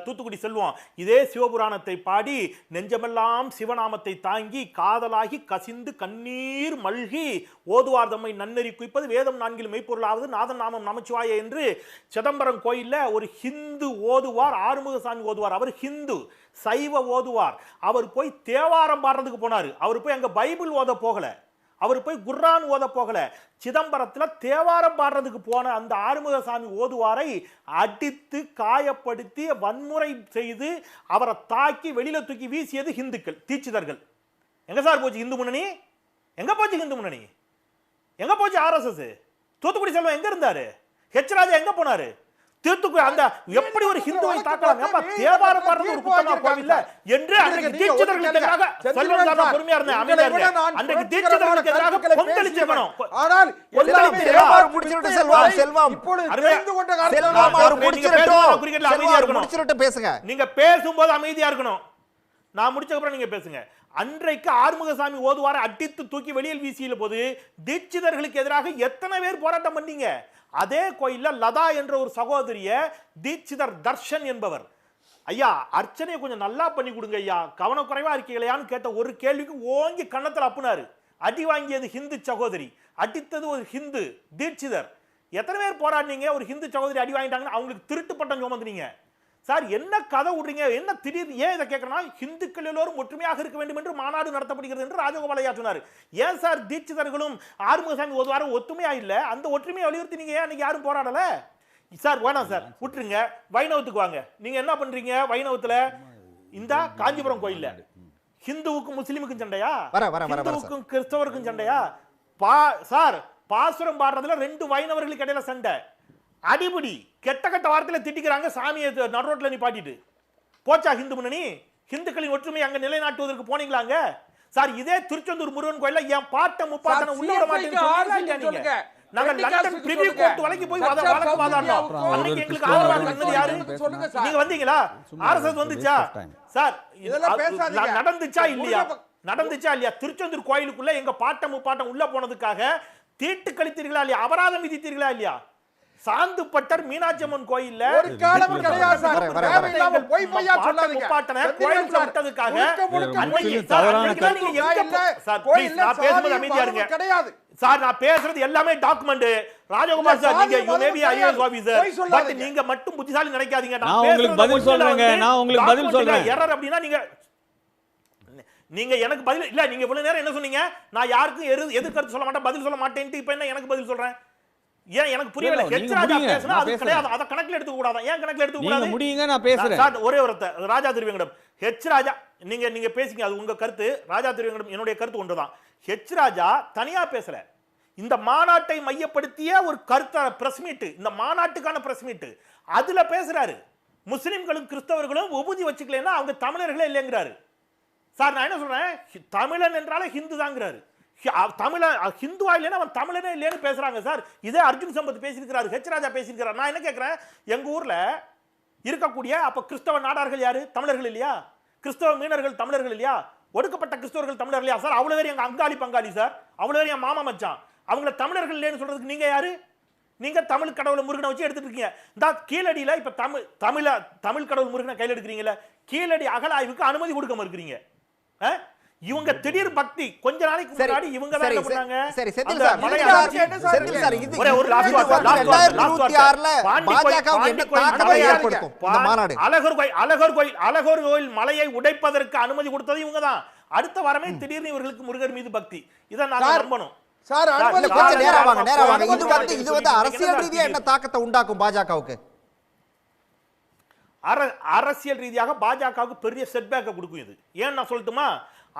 தூத்துக்குடி செல்வம். இதே சிவபுராணத்தை பாடி நெஞ்சமெல்லாம் சிவநாமத்தை தாங்கி காதலாகி கசிந்து கண்ணீர் மல்கி ஓதுவார் தம்மை நன்னெறி குய்ப்பது வேதம் நான்கில் மெய்ப்பொருளாவது நாதன் நாமம் நமச்சிவாய என்று சிதம்பரம் கோயில்ல ஒரு ஹிந்து ஓதுவார், ஆறுமுகசாமி ஓதுவார். அவர் ஹிந்து சைவ ஓதுவார். அவர் போய் தேவாரம் பாடுறதுக்கு போனாரு. அவர் போய் அங்க பைபிள் ஓத போகல, அவர் போய் குர்ஆன் ஓத போகல. சிதம்பரத்தில் தேவாரம் பாடுறதுக்கு போன அந்த ஆறுமுகசாமி ஓதுவாரை அடித்து காயப்படுத்தி வன்முறை செய்து அவரை தாக்கி வெளியில தூக்கி வீசியது ஹிந்துக்கள், தீட்சிதர்கள். எங்க சார் போச்சு இந்து முன்னணி? எங்க போச்சு இந்து முன்னணி? எங்க போச்சு ஆர்எஸ்எஸ்? தூத்துக்குடி செல்வம் எங்க இருந்தாரு? ஹெச் ராஜா எங்க போனாரு? தீர்த்துக்குடி அந்த எப்படி ஒரு ஹிந்துவை தாக்கலாம்? ஏப்பா தேவார பாடுறது ஒரு குத்தமா கோவில்ல என்று அன்றைக்கு தீட்சிதர்களுக்கு எதிராக செல்வம் சார்ந்த பொறுமையா இருந்தேன், அமைதியா இருந்தேன். அன்றைக்கு தீட்சிதர்களுக்கு எதிராக கொந்தளிச்சிருக்கணும். ஆனால் செல்வம் முடிச்சிட்டு செல்வம் இப்பொழுது தெரிந்து கொண்ட செல்வம் அவர் முடிச்சிரட்டும். கிரிக்கெட்ல அமைதியா இருக்கணும். முடிச்சிரட்டும் பேசுங்க. நீங்க பேசும்போது அமைதியா இருக்கணும். நான் முடிச்ச அப்புறம் நீங்க பேசுங்க. அன்றைக்கு ஆறுமுகசாமி ஓதுவார அடித்து தூக்கி வெளியில் வீசிய போது தீட்சிதர்களுக்கு எதிராக எத்தனை பேர் போராட்டம் பண்ணீங்க? அதே கோயில்ல லதா என்ற ஒரு சகோதரிய தீட்சிதர் தர்ஷன் என்பவர், ஐயா அர்ச்சனையை கொஞ்சம் நல்லா பண்ணி கொடுங்க ஐயா, கவனக்குறைவா இருக்கீங்களையான்னு கேட்ட ஒரு கேள்விக்கு ஓங்கி கன்னத்தில் அப்புனாரு. அடி வாங்கியது ஹிந்து சகோதரி, அடித்தது ஒரு ஹிந்து தீட்சிதர். எத்தனை பேர் போராடினீங்க? ஒரு ஹிந்து சகோதரி அடி வாங்கிட்டாங்கன்னு அவங்களுக்கு திருட்டு பட்டம் சுமந்துனீங்க. சார் என்ன கதை விடுறீங்க? என்ன திடீர் ஏன் இதை கேட்கறனா? ஹிந்துக்கள் எல்லோரும் ஒற்றுமையாக இருக்க வேண்டும் என்று மாநாடு நடத்தப்படுகிறது என்று ராஜகோபால் ஐயா சொன்னார். ஏன் சார் தீட்சிதர்களும் ஆறுமுகசாமி ஓதுவாரும் ஒற்றுமையா இல்ல? அந்த ஒற்றுமையை வலியுறுத்தி நீங்க ஏன் அன்னைக்கு யாரும் போராடல? சார் வேணாம் சார், விட்டுருங்க. வைணவத்துக்கு வாங்க. நீங்க என்ன பண்றீங்க வைணவத்துல? இந்த காஞ்சிபுரம் கோயில்ல ஹிந்துவுக்கும் முஸ்லிமுக்கும் சண்டையா? ஹிந்துவுக்கும் கிறிஸ்தவருக்கும் சண்டையா? சார் பாசுரம் பாடுறதுல 2 வைணவர்களுக்கு இடையில சண்டை, அடிபடி, கெட்ட கெட்ட வார்த்தையில திட்டிக்கிறாங்க. சாமியை நடுரோட்ல நீ பாட்டிட்டு போச்சா ஹிந்து முன்னணி? ஹிந்துக்களின் ஒற்றுமை அங்க நிலைநாட்டுவதற்கு போனீங்களாங்க? சார் இதே திருச்செந்தூர் முருகன் கோயில்ல என் பாட்ட முப்பாட்டனை உள்ள விட மாட்டேன்னு நாங்க லண்டன் பிரிவியூ கோர்ட் வரைக்கும் போய் வழக்கு வாதாடினோம். அன்னைக்கு எங்களுக்கு ஆதரவாக இருந்தது யாரு? நீங்க வந்தீங்களா? ஆர்எஸ்எஸ் வந்துச்சா? சார் இதெல்லாம் நடந்துச்சா இல்லையா? நடந்துச்சா இல்லையா? திருச்செந்தூர் கோயிலுக்குள்ள எங்க பாட்ட முப்பாட்டம் உள்ள போனதுக்காக தீட்டு கழித்தீர்களா இல்லையா? அபராதம் விதித்தீர்களா இல்லையா? சாந்துப்பட்டர் மீனாட்சி அம்மன் கோயில்ல ஒரு காலம் கிடையாது சார். தேவையில்லாம போய் பையா சொல்லாதீங்க. முப்பாட்டனை கோயிலுக்குள்ள விட்டதுக்காக அன்னைக்கு சார் ப்ளீஸ் நான் பேசுறது அமைதியா இருங்க. கிடையாது சார், நான் பேசுறது எல்லாமே டாக்குமெண்ட். ராஜகுமார் சார் நீங்க you may be IAS officer, but நீங்க மட்டும் புத்திசாலி நினைக்காதீங்க. நான் உங்களுக்கு பதில் சொல்றேங்க. நான் உங்களுக்கு பதில் சொல்றேன். எரர் அப்படினா நீங்க எனக்கு பதில் இல்ல. நீங்க இவ்வளவு நேரம் என்ன சொன்னீங்க? நான் யாருக்கும் எதிர்க்கருத்து சொல்ல மாட்டேன், பதில் சொல்ல மாட்டேன்ட்டு இப்ப என்ன எனக்கு பதில் சொல்றேன்? ஏன் எனக்கு புரியல. ஹெச்ராஜா பேசினா அது கிடையாது, அத கணக்குல எடுத்துக்க கூடாது. ஏன் கணக்குல எடுத்துக்க கூடாது? நீங்க முடியுங்க, நான் பேசுறேன். சார் ஒரே ஒருத்த ராஜா திருவேங்கடம் ஹெச்ராஜா நீங்க பேசிங்க, அது உங்க கருத்து. ராஜா திருவேங்கடம் என்னுடைய கருத்து ஒன்றுதான். ஹெச்ராஜா தனியா பேசல, இந்த மாநாட்டை மையப்படுத்திய ஒரு கருத்து பிரஸ் மீட், இந்த மாநாட்டுக்கான பிரஸ் மீட், அதுல பேசுறாரு. முஸ்லிம்களும் கிறிஸ்தவர்களும் உபூதி வச்சுக்கலன்னா அவங்க தமிழர்களே இல்லைங்கிறாரு. சார் நான் என்ன சொல்றேன், தமிழன் என்றாலே ஹிந்து தாங்கிறாரு. தமிழன் ஹிந்துவா இல்லைன்னா அவன் தமிழனே இல்லைன்னு பேசுறாங்க சார். இதே அர்ஜுன் சம்பத் பேசியிருக்கிறாரு, ஹெச்ராஜா பேசியிருக்கிறார். நான் என்ன கேட்கிறேன், எங்க ஊர்ல இருக்கக்கூடிய அப்ப கிறிஸ்தவ நாடார்கள் யாரு? தமிழர்கள் இல்லையா? கிறிஸ்தவ மீனர்கள் தமிழர்கள் இல்லையா? ஒடுக்கப்பட்ட கிறிஸ்தவர்கள் தமிழர்கள் இல்லையா? சார் அவ்வளவு பேர் எங்க அங்காளி பங்காளி சார், அவ்வளவு பேர் என் மாமா மச்சான். அவங்கள தமிழர்கள் இல்லைன்னு சொல்றதுக்கு நீங்க யாரு? நீங்க தமிழ் கடவுளை முருகனை வச்சு எடுத்துட்டு இருக்கீங்க. இந்த கீழடியில இப்ப தமிழ் கடவுள் முருகனை கையில் எடுக்கிறீங்களா? கீழடி அகலாய்வுக்கு அனுமதி கொடுக்காம இருக்கிறீங்க. இவங்க திடீர் பக்தி கொஞ்ச நாளைக்கு முன்னாடி இவங்க தான் என்ன பண்ணாங்க? சரி செந்தில் சார், செந்தில் சார் இது ஒரு லாஸ்ட் 2026ல பாஜக என்ன தாக்கத்தை ஏற்படுத்தும் இந்த மாநாடு? அழகர் கோயில் மலையை உடைப்பதற்கு அனுமதி கொடுத்தது இவங்க தான். அடுத்த வாரமே திடீர்னு இவர்களுக்கு முருகர் மீது பக்தி. இதை நாங்க நம்பணும் சார். கொஞ்சம் நேரம் வாங்க. இது வந்து அரசியல் ரீதியா என்ன தாக்கத்தை உண்டாக்கும் பாஜகவுக்கு? அரசியல் ரீதியாக பாஜகவுக்கு பெரிய செட்பேக்கை கொடுக்கும் இது. ஏன் நான் சொல்லட்டுமா?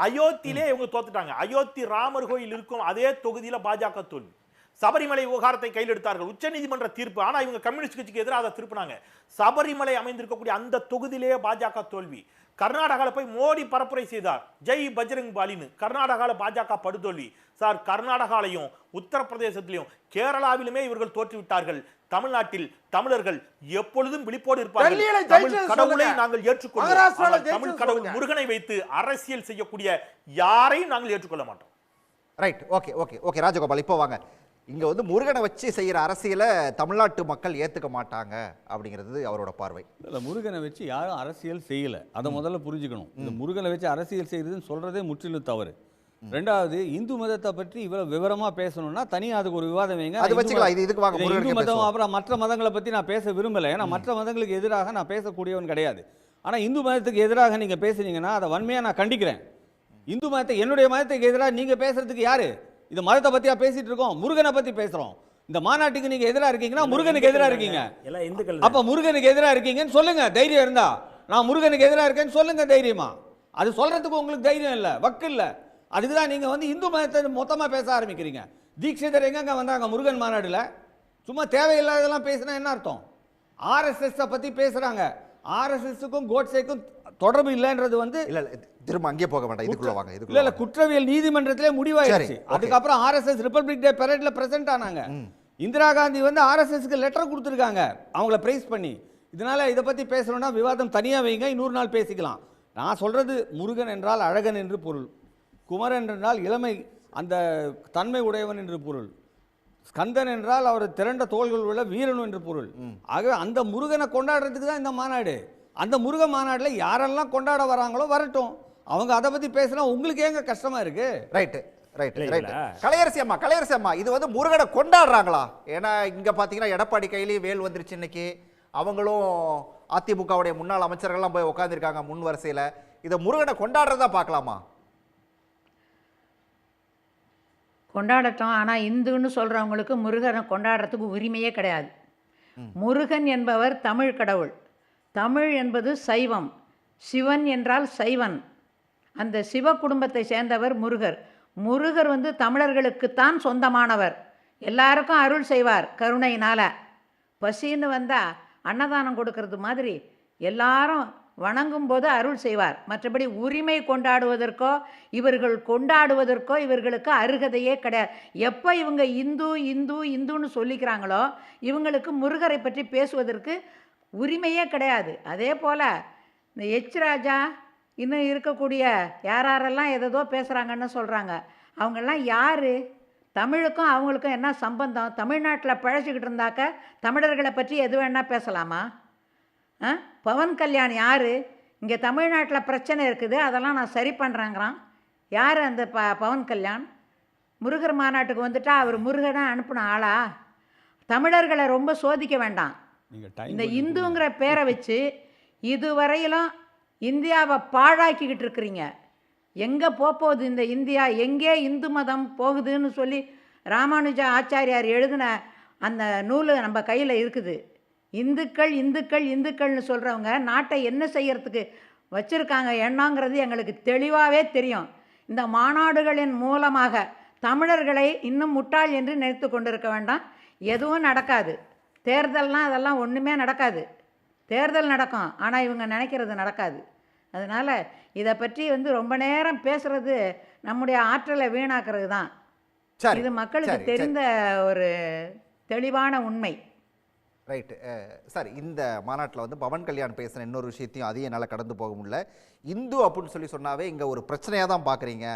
அயோத்தியிலே இவங்க தோத்துட்டாங்க. அயோத்தி ராமர் கோயில் இருக்கும் அதே தொகுதியில பாஜக தோல்வி. சபரிமலை விவகாரத்தை கையில் எடுத்தார்கள், உச்சநீதிமன்ற தீர்ப்பு. ஆனா இவங்க கம்யூனிஸ்ட் கட்சிக்கு எதிராக அதை திருப்பினாங்க. சபரிமலை அமைந்திருக்கக்கூடிய அந்த தொகுதியிலேயே பாஜக தோல்வி. கர்நாடகாவில் போய் மோடி பரப்புரை செய்தார், ஜெய் பஜ்ரங் பாலின்னு. கர்நாடகாவில் பாஜக படுதோல்வி. சார் கர்நாடகாலையும் உத்தரப்பிரதேசத்திலையும் கேரளாவிலுமே இவர்கள் தோற்றுவிட்டார்கள். தமிழ்நாட்டில் தமிழர்கள் எப்பொழுதும் விழிப்போடு இருப்பார்கள். தமிழ் கடவுளை நாங்கள் ஏற்றுக்கொள்வோம். தமிழ் கடவுள் முருகனை வைத்து அரசியல் செய்யக்கூடிய யாரையும் நாங்கள் ஏற்றுக்கொள்ள மாட்டோம். Right, okay okay okay Rajagopal, இப்போ வாங்க. இங்க வந்து முருகனை வச்சு செய்யற அரசியலை தமிழ்நாட்டு மக்கள் ஏத்துக்க மாட்டாங்க அப்படிங்கிறது அவரோட பார்வை. இல்லை, முருகனை வச்சு யாரும் அரசியல் செய்யலை, அதை முதல்ல புரிஞ்சுக்கணும். இந்த முருகனை வச்சு அரசியல் செய்யறதுன்னு சொல்றதே முற்றிலும் தவறு. ரெண்டாவது, இந்து மதத்தை பற்றி இவ்வளவு விவரமா பேசணும்னா தனியாக அதுக்கு ஒரு விவாதம் வைங்க. அது வச்சுக்கலாம். இதுக்கு வாங்க. இந்து மதம் அப்புறம் மற்ற மதங்களை பற்றி நான் பேச விரும்பலை. ஏன்னா மற்ற மதங்களுக்கு எதிராக நான் பேசக்கூடியவன் கிடையாது. ஆனால் இந்து மதத்துக்கு எதிராக நீங்கள் பேசுனீங்கன்னா அதை வன்மையாக நான் கண்டிக்கிறேன். இந்து மதத்தை என்னுடைய மதத்துக்கு எதிராக நீங்கள் பேசுறதுக்கு யாரு? இந்த மதத்தை பற்றியா பேசிட்டு இருக்கோம்? முருகனை பற்றி பேசுகிறோம். இந்த மாநாட்டுக்கு நீங்கள் எதிராக இருக்கீங்கன்னா முருகனுக்கு எதிராக இருக்கீங்க. அப்போ முருகனுக்கு எதிராக இருக்கீங்கன்னு சொல்லுங்க தைரியம் இருந்தா. நான் முருகனுக்கு எதிராக இருக்கேன்னு சொல்லுங்க தைரியமா. அது சொல்றதுக்கு உங்களுக்கு தைரியம் இல்லை, வக்கு இல்லை. அதுக்கு தான் நீங்கள் வந்து இந்து மதத்தை மொத்தமாக பேச ஆரம்பிக்கிறீங்க. தீட்சிதர் எங்கெங்க வந்தாங்க முருகன் மாநாடுல? சும்மா தேவையில்லாததெல்லாம் பேசினா என்ன அர்த்தம்? ஆர்எஸ்எஸ் பற்றி பேசுகிறாங்க. ஆர்எஸ்எஸ்க்கும் கோட்சேக்கும் தொடர்பு இல்லைன்றது வந்து இல்ல திரும்ப அங்கே போக வேண்டாம், இதுக்குள்ள வாங்க. இல்ல இல்ல குற்றவியல் நீதிமன்றத்திலே முடிவாயிருச்சு. அதுக்கப்புறம் ஆர்எஸ்எஸ் ரிப்பப்ளிக் டே பரேட்ல பிரசன்ட் ஆனாங்க. இந்திரா காந்தி வந்து ஆர்எஸ்எஸ்க்கு லெட்டர் கொடுத்துருக்காங்க அவங்கள பிரைஸ் பண்ணி. இதனால இதை பற்றி பேசணும்னா விவாதம் தனியாக வைங்க, இன்னொரு நாள் பேசிக்கலாம். நான் சொல்றது முருகன் என்றால் அழகன் என்று பொருள், குமரன் என்றால் இளமை அந்த தன்மை உடையவன் என்று பொருள், ஸ்கந்தன் என்றால் அவர் திரண்ட தோள்கள் உள்ள வீரன் என்று பொருள். ஆகவே அந்த முருகனை கொண்டாடுறதுக்கு தான் இந்த மாநாடு. அந்த முருக மாநாட்டில் யாரெல்லாம் கொண்டாட வராங்களோ வரட்டும், அவங்க அதை பற்றி பேசினா உங்களுக்கு ஏங்க கஷ்டமா இருக்கு? Right right right. கலையரசி அம்மா இது வந்து முருகனை கொண்டாடுறாங்களா? ஏன்னா இங்க பாத்தீங்கன்னா எடப்பாடி கையிலேயே வேல் வந்துருச்சு இன்னைக்கு. அவங்களும் அதிமுகவுடைய முன்னாள் அமைச்சர்கள்லாம் போய் உட்காந்துருக்காங்க முன் வரிசையில். இதை முருகனை கொண்டாடுறதா பார்க்கலாமா? கொண்டாடட்டும். ஆனால் இந்துன்னு சொல்கிறவங்களுக்கு முருகனை கொண்டாடுறதுக்கு உரிமையே கிடையாது. முருகன் என்பவர் தமிழ் கடவுள். தமிழ் என்பது சைவம். சிவன் என்றால் சைவன். அந்த சிவ குடும்பத்தை சேர்ந்தவர் முருகர். முருகர் வந்து தமிழர்களுக்குத்தான் சொந்தமானவர். எல்லாருக்கும் அருள் செய்வார் கருணையினால். பசின்னு வந்தால் அன்னதானம் கொடுக்கறது மாதிரி எல்லாரும் வணங்கும் போது அருள் செய்வார். மற்றபடி உரிமை கொண்டாடுவதற்கோ இவர்கள் கொண்டாடுவதற்கோ இவர்களுக்கு அருகதையே கிடையாது. எப்போ இவங்க இந்து இந்து இந்துன்னு சொல்லிக்கிறாங்களோ இவங்களுக்கு முருகரை பற்றி பேசுவதற்கு உரிமையே கிடையாது. அதே போல் இந்த எச் ராஜா இன்னும் இருக்கக்கூடிய யாரெல்லாம் எதோ பேசுகிறாங்கன்னு சொல்கிறாங்க. அவங்கெல்லாம் யார்? தமிழுக்கும் அவங்களுக்கும் என்ன சம்பந்தம்? தமிழ்நாட்டில் பழச்சிக்கிட்டு இருந்தாக்க தமிழர்களை பற்றி எது வேணால் பேசலாமா? பவன் கல்யாண் யார்? இங்கே தமிழ்நாட்டில் பிரச்சனை இருக்குது, அதெல்லாம் நான் சரி பண்ணுறேங்கிறான். யார் அந்த பவன் கல்யாண்? முருகர் மாநாட்டுக்கு வந்துட்டா அவர் முருகனை அனுப்பின ஆளா? தமிழர்களை ரொம்ப சோதிக்க வேண்டாம். இந்த இந்துங்கிற பேரை வச்சு இதுவரையிலும் இந்தியாவை பாழாக்கிக்கிட்டு இருக்கிறீங்க. எங்கே போகுது இந்த இந்தியா? எங்கே இந்து மதம் போகுதுன்னு சொல்லி ராமானுஜா ஆச்சாரியார் எழுதின அந்த நூல் நம்ம கையில் இருக்குது. இந்துக்கள் இந்துக்கள் இந்துக்கள்னு சொல்கிறவங்க நாட்டை என்ன செய்யறதுக்கு வச்சுருக்காங்க எண்ணங்கிறது எங்களுக்கு தெளிவாகவே தெரியும். இந்த மாநாடுகளின் மூலமாக தமிழர்களை இன்னும் முட்டாள் என்று நினைத்து கொண்டிருக்க வேண்டாம். எதுவும் நடக்காது. தேர்தல்னால் அதெல்லாம் ஒன்றுமே நடக்காது. தேர்தல் நடக்கும், ஆனால் இவங்க நினைக்கிறது நடக்காது. அதனால் இதை பற்றி வந்து ரொம்ப நேரம் பேசுகிறது நம்முடைய ஆற்றலை வீணாக்கிறது தான். இது மக்களுக்கு தெரிந்த ஒரு தெளிவான உண்மை. Right sir. இந்த மாநாட்டில் வந்து பவன் கல்யாண் பேசுகிற இன்னொரு விஷயத்தையும் அதையும் என்னால் கடந்து போக முடியல. இந்து அப்படின்னு சொன்னாவே இங்கே ஒரு பிரச்சனையாக தான் பார்க்குறீங்க.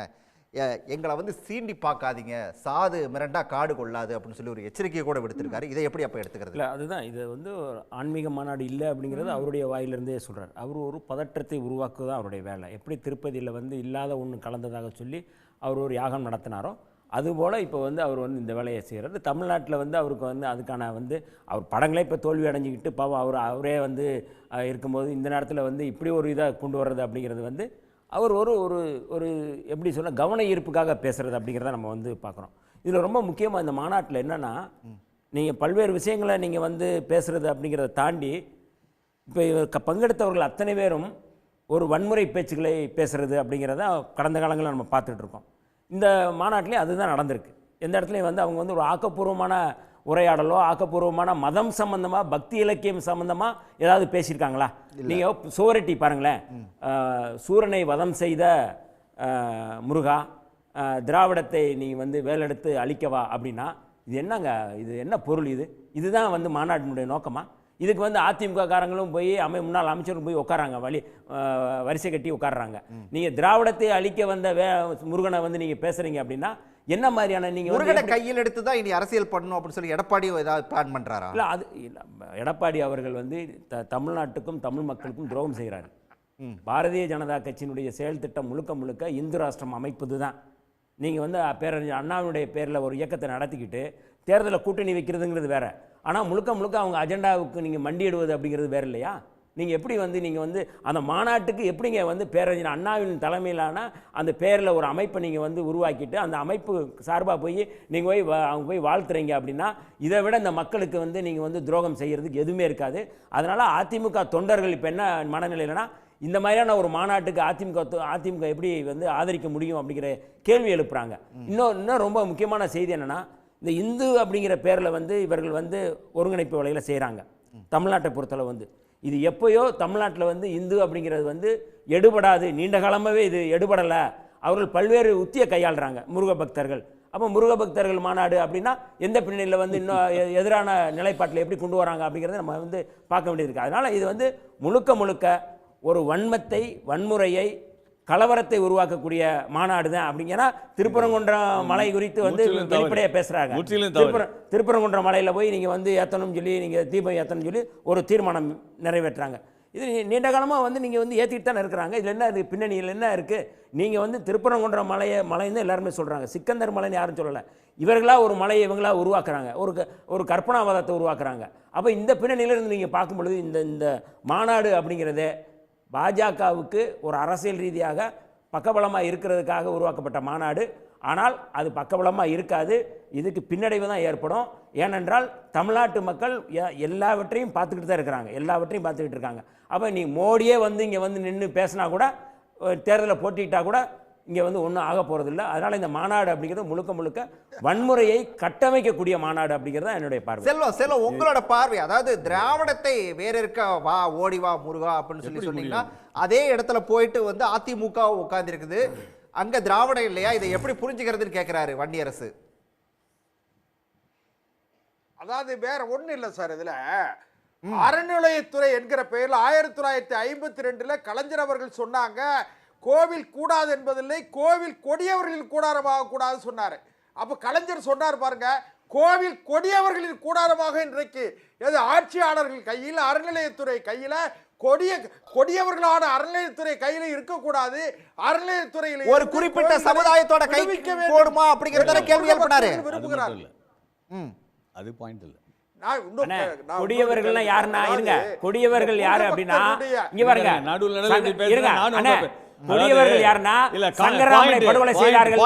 எங்களை வந்து சீண்டி பார்க்காதீங்க, சாது மிரண்டா காடு கொள்ளாது அப்படின்னு சொல்லி ஒரு எச்சரிக்கையை கூட விடுத்திருக்காரு. இதை எப்படி அப்போ எடுத்துக்கிறது? இல்லை, அதுதான் இது வந்து ஆன்மீக மாநாடு இல்லை அப்படிங்கிறது அவருடைய வாயிலிருந்தே சொல்கிறார். அவர் ஒரு பதற்றத்தை உருவாக்குதான் அவருடைய வேலை. எப்படி திருப்பதியில் வந்து இல்லாத ஒன்று கலந்ததாக சொல்லி அவர் ஒரு யாகம் நடத்தினாரோ அதுபோல் இப்போ வந்து அவர் வந்து இந்த வேலையை செய்கிறார். தமிழ்நாட்டில் வந்து அவருக்கு வந்து அதுக்கான வந்து அவர் படங்களே இப்போ தோல்வி அடைஞ்சிக்கிட்டு பாவம் அவரே வந்து இருக்கும்போது இந்த நேரத்தில் வந்து இப்படி ஒரு இதாக கொண்டு வர்றது அப்படிங்கிறது வந்து அவர் ஒரு ஒரு ஒரு எப்படி சொல்ல கவன ஈர்ப்புக்காக பேசுகிறது அப்படிங்கிறத நம்ம வந்து பார்க்குறோம். இதில் ரொம்ப முக்கியமாக இந்த மாநாட்டில் என்னென்னா, நீங்கள் பல்வேறு விஷயங்களை நீங்கள் வந்து பேசுகிறது அப்படிங்கிறத தாண்டி இப்போ பங்கெடுத்தவர்கள் அத்தனை பேரும் ஒரு வன்முறை பேச்சுக்களை பேசுகிறது அப்படிங்கிறத கடந்த காலங்களில் நம்ம பார்த்துட்ருக்கோம். இந்த மாநாட்டிலே அதுதான் நடந்திருக்கு. எந்த இடத்துலையும் வந்து அவங்க வந்து ஒரு ஆக்கப்பூர்வமான உரையாடலோ ஆக்கப்பூர்வமான மதம் சம்பந்தமாக பக்தி இலக்கியம் சம்பந்தமாக ஏதாவது பேசியிருக்காங்களா? நீங்கள் சுவரட்டி பாருங்களேன். சூரனை வதம் செய்த முருகா, திராவிடத்தை நீ வந்து வேலெடுத்து அழிக்கவா அப்படின்னா இது என்னங்க? இது என்ன பொருள்? இதுதான் வந்து மாநாட்டினுடைய நோக்கமா? இதுக்கு வந்து அதிமுக காரங்களும் போய் முன்னாள் அமைச்சரும் போய் உட்காராங்க, வரிசை கட்டி உட்காடுறாங்க. நீங்கள் திராவிடத்தை அழிக்க வந்த முருகனை வந்து நீங்கள் பேசுகிறீங்க அப்படின்னா என்ன மாதிரியான நீங்கள் முருகனை கையில் எடுத்து தான் இனி அரசியல் பண்ணணும் அப்படின்னு சொல்லி எடப்பாடி ஏதாவது பிளான் பண்ணுறாரா? இல்லை, அது எடப்பாடி அவர்கள் வந்து தமிழ்நாட்டுக்கும் தமிழ் மக்களுக்கும் துரோகம் செய்கிறாரு. பாரதிய ஜனதா கட்சியினுடைய செயல் திட்டம் முழுக்க முழுக்க இந்து ராஷ்டிரம் அமைப்பது தான். நீங்கள் வந்து பேரறிஞர் அண்ணாவினுடைய பேரில் ஒரு இயக்கத்தை நடத்திக்கிட்டு தேர்தலில் கூட்டணி வைக்கிறதுங்கிறது வேற. ஆனால் முழுக்க முழுக்க அவங்க அஜெண்டாவுக்கு நீங்கள் மண்டியிடுவது அப்படிங்கிறது வேறு இல்லையா? நீங்கள் எப்படி வந்து நீங்கள் வந்து அந்த மாநாட்டுக்கு எப்படிங்க வந்து பேரறிஞர் அண்ணாவின் தலைமையிலான அந்த பேரில் ஒரு அமைப்பை நீங்கள் வந்து உருவாக்கிட்டு அந்த அமைப்பு சார்பாக போய் நீங்கள் அவங்க போய் வாழ்த்துறீங்க அப்படின்னா இதை விட இந்த மக்களுக்கு வந்து நீங்கள் வந்து துரோகம் செய்கிறதுக்கு எதுவுமே இருக்காது. அதனால் அதிமுக தொண்டர்கள் இப்போ என்ன மனநிலையிலனா இந்த மாதிரியான ஒரு மாநாட்டுக்கு அதிமுக எப்படி வந்து ஆதரிக்க முடியும் அப்படிங்கிற கேள்வி எழுப்புறாங்க. இன்னும் ரொம்ப முக்கியமான செய்தி என்னென்னா, இந்த இந்து அப்படிங்கிற பேரில் வந்து இவர்கள் வந்து ஒருங்கிணைப்பு வேலையில் செய்கிறாங்க. தமிழ்நாட்டை பொறுத்தளவு வந்து இது எப்போயோ தமிழ்நாட்டில் வந்து இந்து அப்படிங்கிறது வந்து எடுபடாது, நீண்ட காலமாகவே இது எடுபடலை. அவர்கள் பல்வேறு உத்தியை கையாளுறாங்க முருக பக்தர்கள். அப்போ முருக பக்தர்கள் மாநாடு அப்படின்னா எந்த பின்னணியில் வந்து இன்னும் எதிரான நிலைப்பாட்டில் எப்படி கொண்டு வராங்க அப்படிங்கிறத நம்ம வந்து பார்க்க வேண்டியிருக்கு. அதனால் இது வந்து முழுக்க முழுக்க ஒரு வன்மத்தை, வன்முறையை, கலவரத்தை உருவாக்கக்கூடிய மாநாடு தான் அப்படிங்கன்னா திருப்பரங்குன்றம் மலை குறித்து வந்து வெளிப்படையாக பேசுகிறாங்க. திருப்பரங்குன்றம் மலையில் போய் நீங்கள் வந்து ஏற்றணும்னு சொல்லி, நீங்கள் தீபம் ஏற்றணும்னு சொல்லி ஒரு தீர்மானம் நிறைவேற்றுறாங்க. இது நீண்ட காலமாக வந்து நீங்கள் வந்து ஏற்றிட்டு தானே இருக்கிறாங்க. இதில் என்ன இருக்குது, பின்னணியில் என்ன இருக்குது? நீங்கள் வந்து திருப்பரங்குன்றம் மலைன்னு எல்லாருமே சொல்கிறாங்க, சிக்கந்தர் மலைன்னு யாரும் சொல்லலை. இவர்களாக ஒரு மலையை இவங்களாக உருவாக்குறாங்க, ஒரு கற்பனாவாதத்தை உருவாக்குறாங்க. அப்போ இந்த பின்னணியிலிருந்து நீங்கள் பார்க்கும் பொழுது இந்த மாநாடு அப்படிங்கிறதே பாஜகவுக்கு ஒரு அரசியல் ரீதியாக பக்கபலமாக இருக்கிறதுக்காக உருவாக்கப்பட்ட மாநாடு. ஆனால் அது பக்கபலமாக இருக்காது, இதுக்கு பின்னடைவு தான் ஏற்படும். ஏனென்றால் தமிழ்நாட்டு மக்கள் எல்லாவற்றையும் பார்த்துக்கிட்டு தான் இருக்கிறாங்க, எல்லாவற்றையும் பார்த்துக்கிட்டு இருக்காங்க. அப்போ நீ மோடியே வந்து இங்கே வந்து நின்று பேசினா கூட, தேர்தலில் போட்டிக்கிட்டால் கூட இங்கே வந்து ஒன்றும் ஆக போகிறதில்ல. அதனால் இந்த மாநாடு அப்படிங்கிறது முழுக்க முழுக்க வன்முறையை கட்டமைக்கக்கூடிய மாநாடு அப்படிங்கிறது தான் என்னுடைய பார்வை. செல்வம் உங்களோட பார்வை, அதாவது திராவிடத்தை வேற இருக்க வா ஓடி வா முருகா அப்படின்னு சொல்லி சொன்னீங்கன்னா, அதே இடத்துல போயிட்டு வந்து அதிமுக உட்கார்ந்து இருக்குது, அங்க திராவிடம் இல்லையா? இதை எப்படி புரிஞ்சுக்கிறதுன்னு கேட்கிறாரு வன்னியரசு. அதாவது வேற ஒண்ணு இல்லை சார், இதுல அறநிலையத்துறை என்கிற பெயரில் 1952 கலைஞர் அவர்கள் சொன்னாங்க, கோவில் கூடாது என்பதில்லை, கோவில் கொடியவர்களின் கூடாரமாக கூடாது சொன்னார். அப்ப கலைஞர் சொன்னார் பாருங்க, கோவில் கொடியவர்களின் கூடாரமாக இன்றைக்கு எது ஆட்சியாளர்கள் கையில், அறநிலையத்துறை கையில, கொடியவர்களான அறநிலையத்துறை கையில இருக்கக்கூடாது. அறநிலையத்துறையில் ஒரு குறிப்பிட்ட சமுதாயத்தோட கை போடுமா அப்படிங்கறத கேள்வி எழுப்பினாரு. விரும்புகிறார். அது பாயிண்ட் இல்ல. கொடியவர்கள்னா யாருன்னா, இருங்க, கொடியவர்கள் யாரு அப்படின்னா இங்க பாருங்க, கொடியவர்கள் யாருன்னா சங்கராமனை படுகொலை செய்தார்கள்,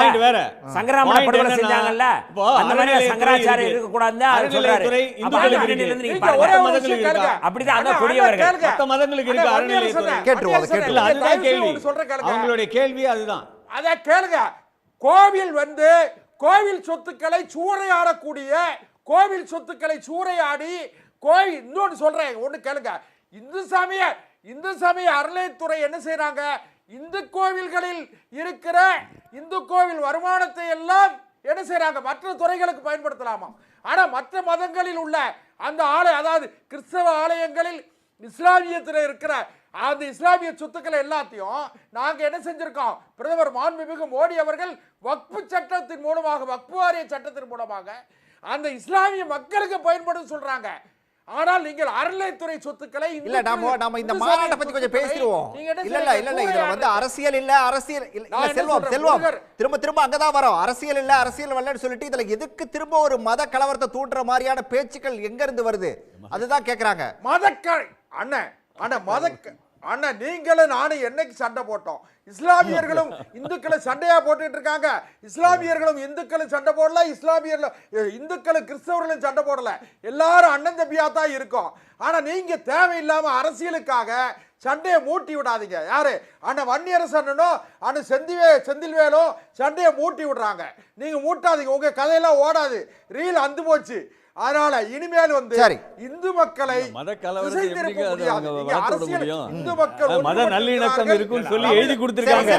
சங்கராமனை படுகொலை செஞ்சாங்கல்ல, அந்த மாதிரி சங்கராச்சாரியம் இருக்க கூடாதுன்னு அவர் சொல்றாரு. அப்படிதான் அந்த கொடியவர்கள் மத்த மதங்களுக்கு இருக்கு அறநிலையத்துறை. கேட்டுருவாங்க, அதுதான் கேள்வி, அவங்களுடைய கேள்வி அதுதான். அத கேளுங்க. கோவில் வந்து கோவில் சொத்துக்களை சூறையாடக்கூடிய, கோவில் சொத்துக்களை சூறையாடி கோவில், இன்னொன்று சொல்றேன், ஒண்ணு கேளுங்க. இந்து சமய அறநிலையத்துறை என்ன செய்யறாங்க, இந்து கோவில்களில் இருக்கிற இந்து கோவில் வருமானத்தை எல்லாம் என்ன செய்யறாங்க, மற்ற துறைகளுக்கு பயன்படுத்தலாமா. ஆனா மற்ற மதங்களில் உள்ள அந்த ஆலய, அதாவது கிறிஸ்தவ ஆலயங்களில் இஸ்லாமியத்தில் இருக்கிற அந்த இஸ்லாமிய சொத்துக்களை எல்லாத்தையும் நாங்க என்ன செஞ்சிருக்கோம், பிரதமர் மாண்புமிகு மோடி அவர்கள் வக்ஃபு சட்டத்தின் மூலமாக, வக்ஃபு வாரிய சட்டத்தின் மூலமாக அந்த இஸ்லாமிய மக்களுக்கு பயன்படும் சொல்றாங்க. ஆனால் நீங்கள் அறநிலையத்துறை சொத்துக்களை இல்ல, நாம இந்த மாநாட்டை பத்தி கொஞ்சம் பேசிடுவோம். இல்ல இதுல வந்து அரசியல் இல்ல, அரசியல் இல்ல. செல்வம் திரும்ப அங்கதான் வரோம். அரசியல் இல்ல, அரசியல் வரலன்னு சொல்லிட்டு இதுல எதுக்கு திரும்ப ஒரு மத கலவரத்தை தூண்டுற மாதிரியான பேச்சுக்கள் எங்க இருந்து வருது, அதுதான் கேக்குறாங்க. அண்ணன் நீங்களும் நானும் என்னைக்கு சண்டை போட்டோம்? இஸ்லாமியர்களும் இந்துக்களை சண்டையா போட்டுட்டு இருக்காங்க. இஸ்லாமியர்களும் இந்துக்களும் சண்டை போடல, இந்துக்களும் கிறிஸ்தவர்களும் சண்டை போடல, எல்லாரும் அண்ணன் தம்பியா தான் இருக்கும். ஆனா நீங்க தேவையில்லாம அரசியலுக்காக சண்டையை மூட்டி விடாதீங்க. யாரு அண்ணன் வன்னியரசு அண்ணனும் அண்ணன் செந்தில்வேலும் சண்டையை மூட்டி விடுறாங்க. நீங்க மூட்டாதீங்க, உங்க கதையெல்லாம் ஓடாது, ரீல் அந்து போச்சு. அதனால இனிமேல் வந்து இந்து மக்களை மத கலவரத்தை இந்து மக்கள் மத நல்லிணக்கம் இருக்குன்னு சொல்லி எழுதி கொடுத்திருக்காங்க.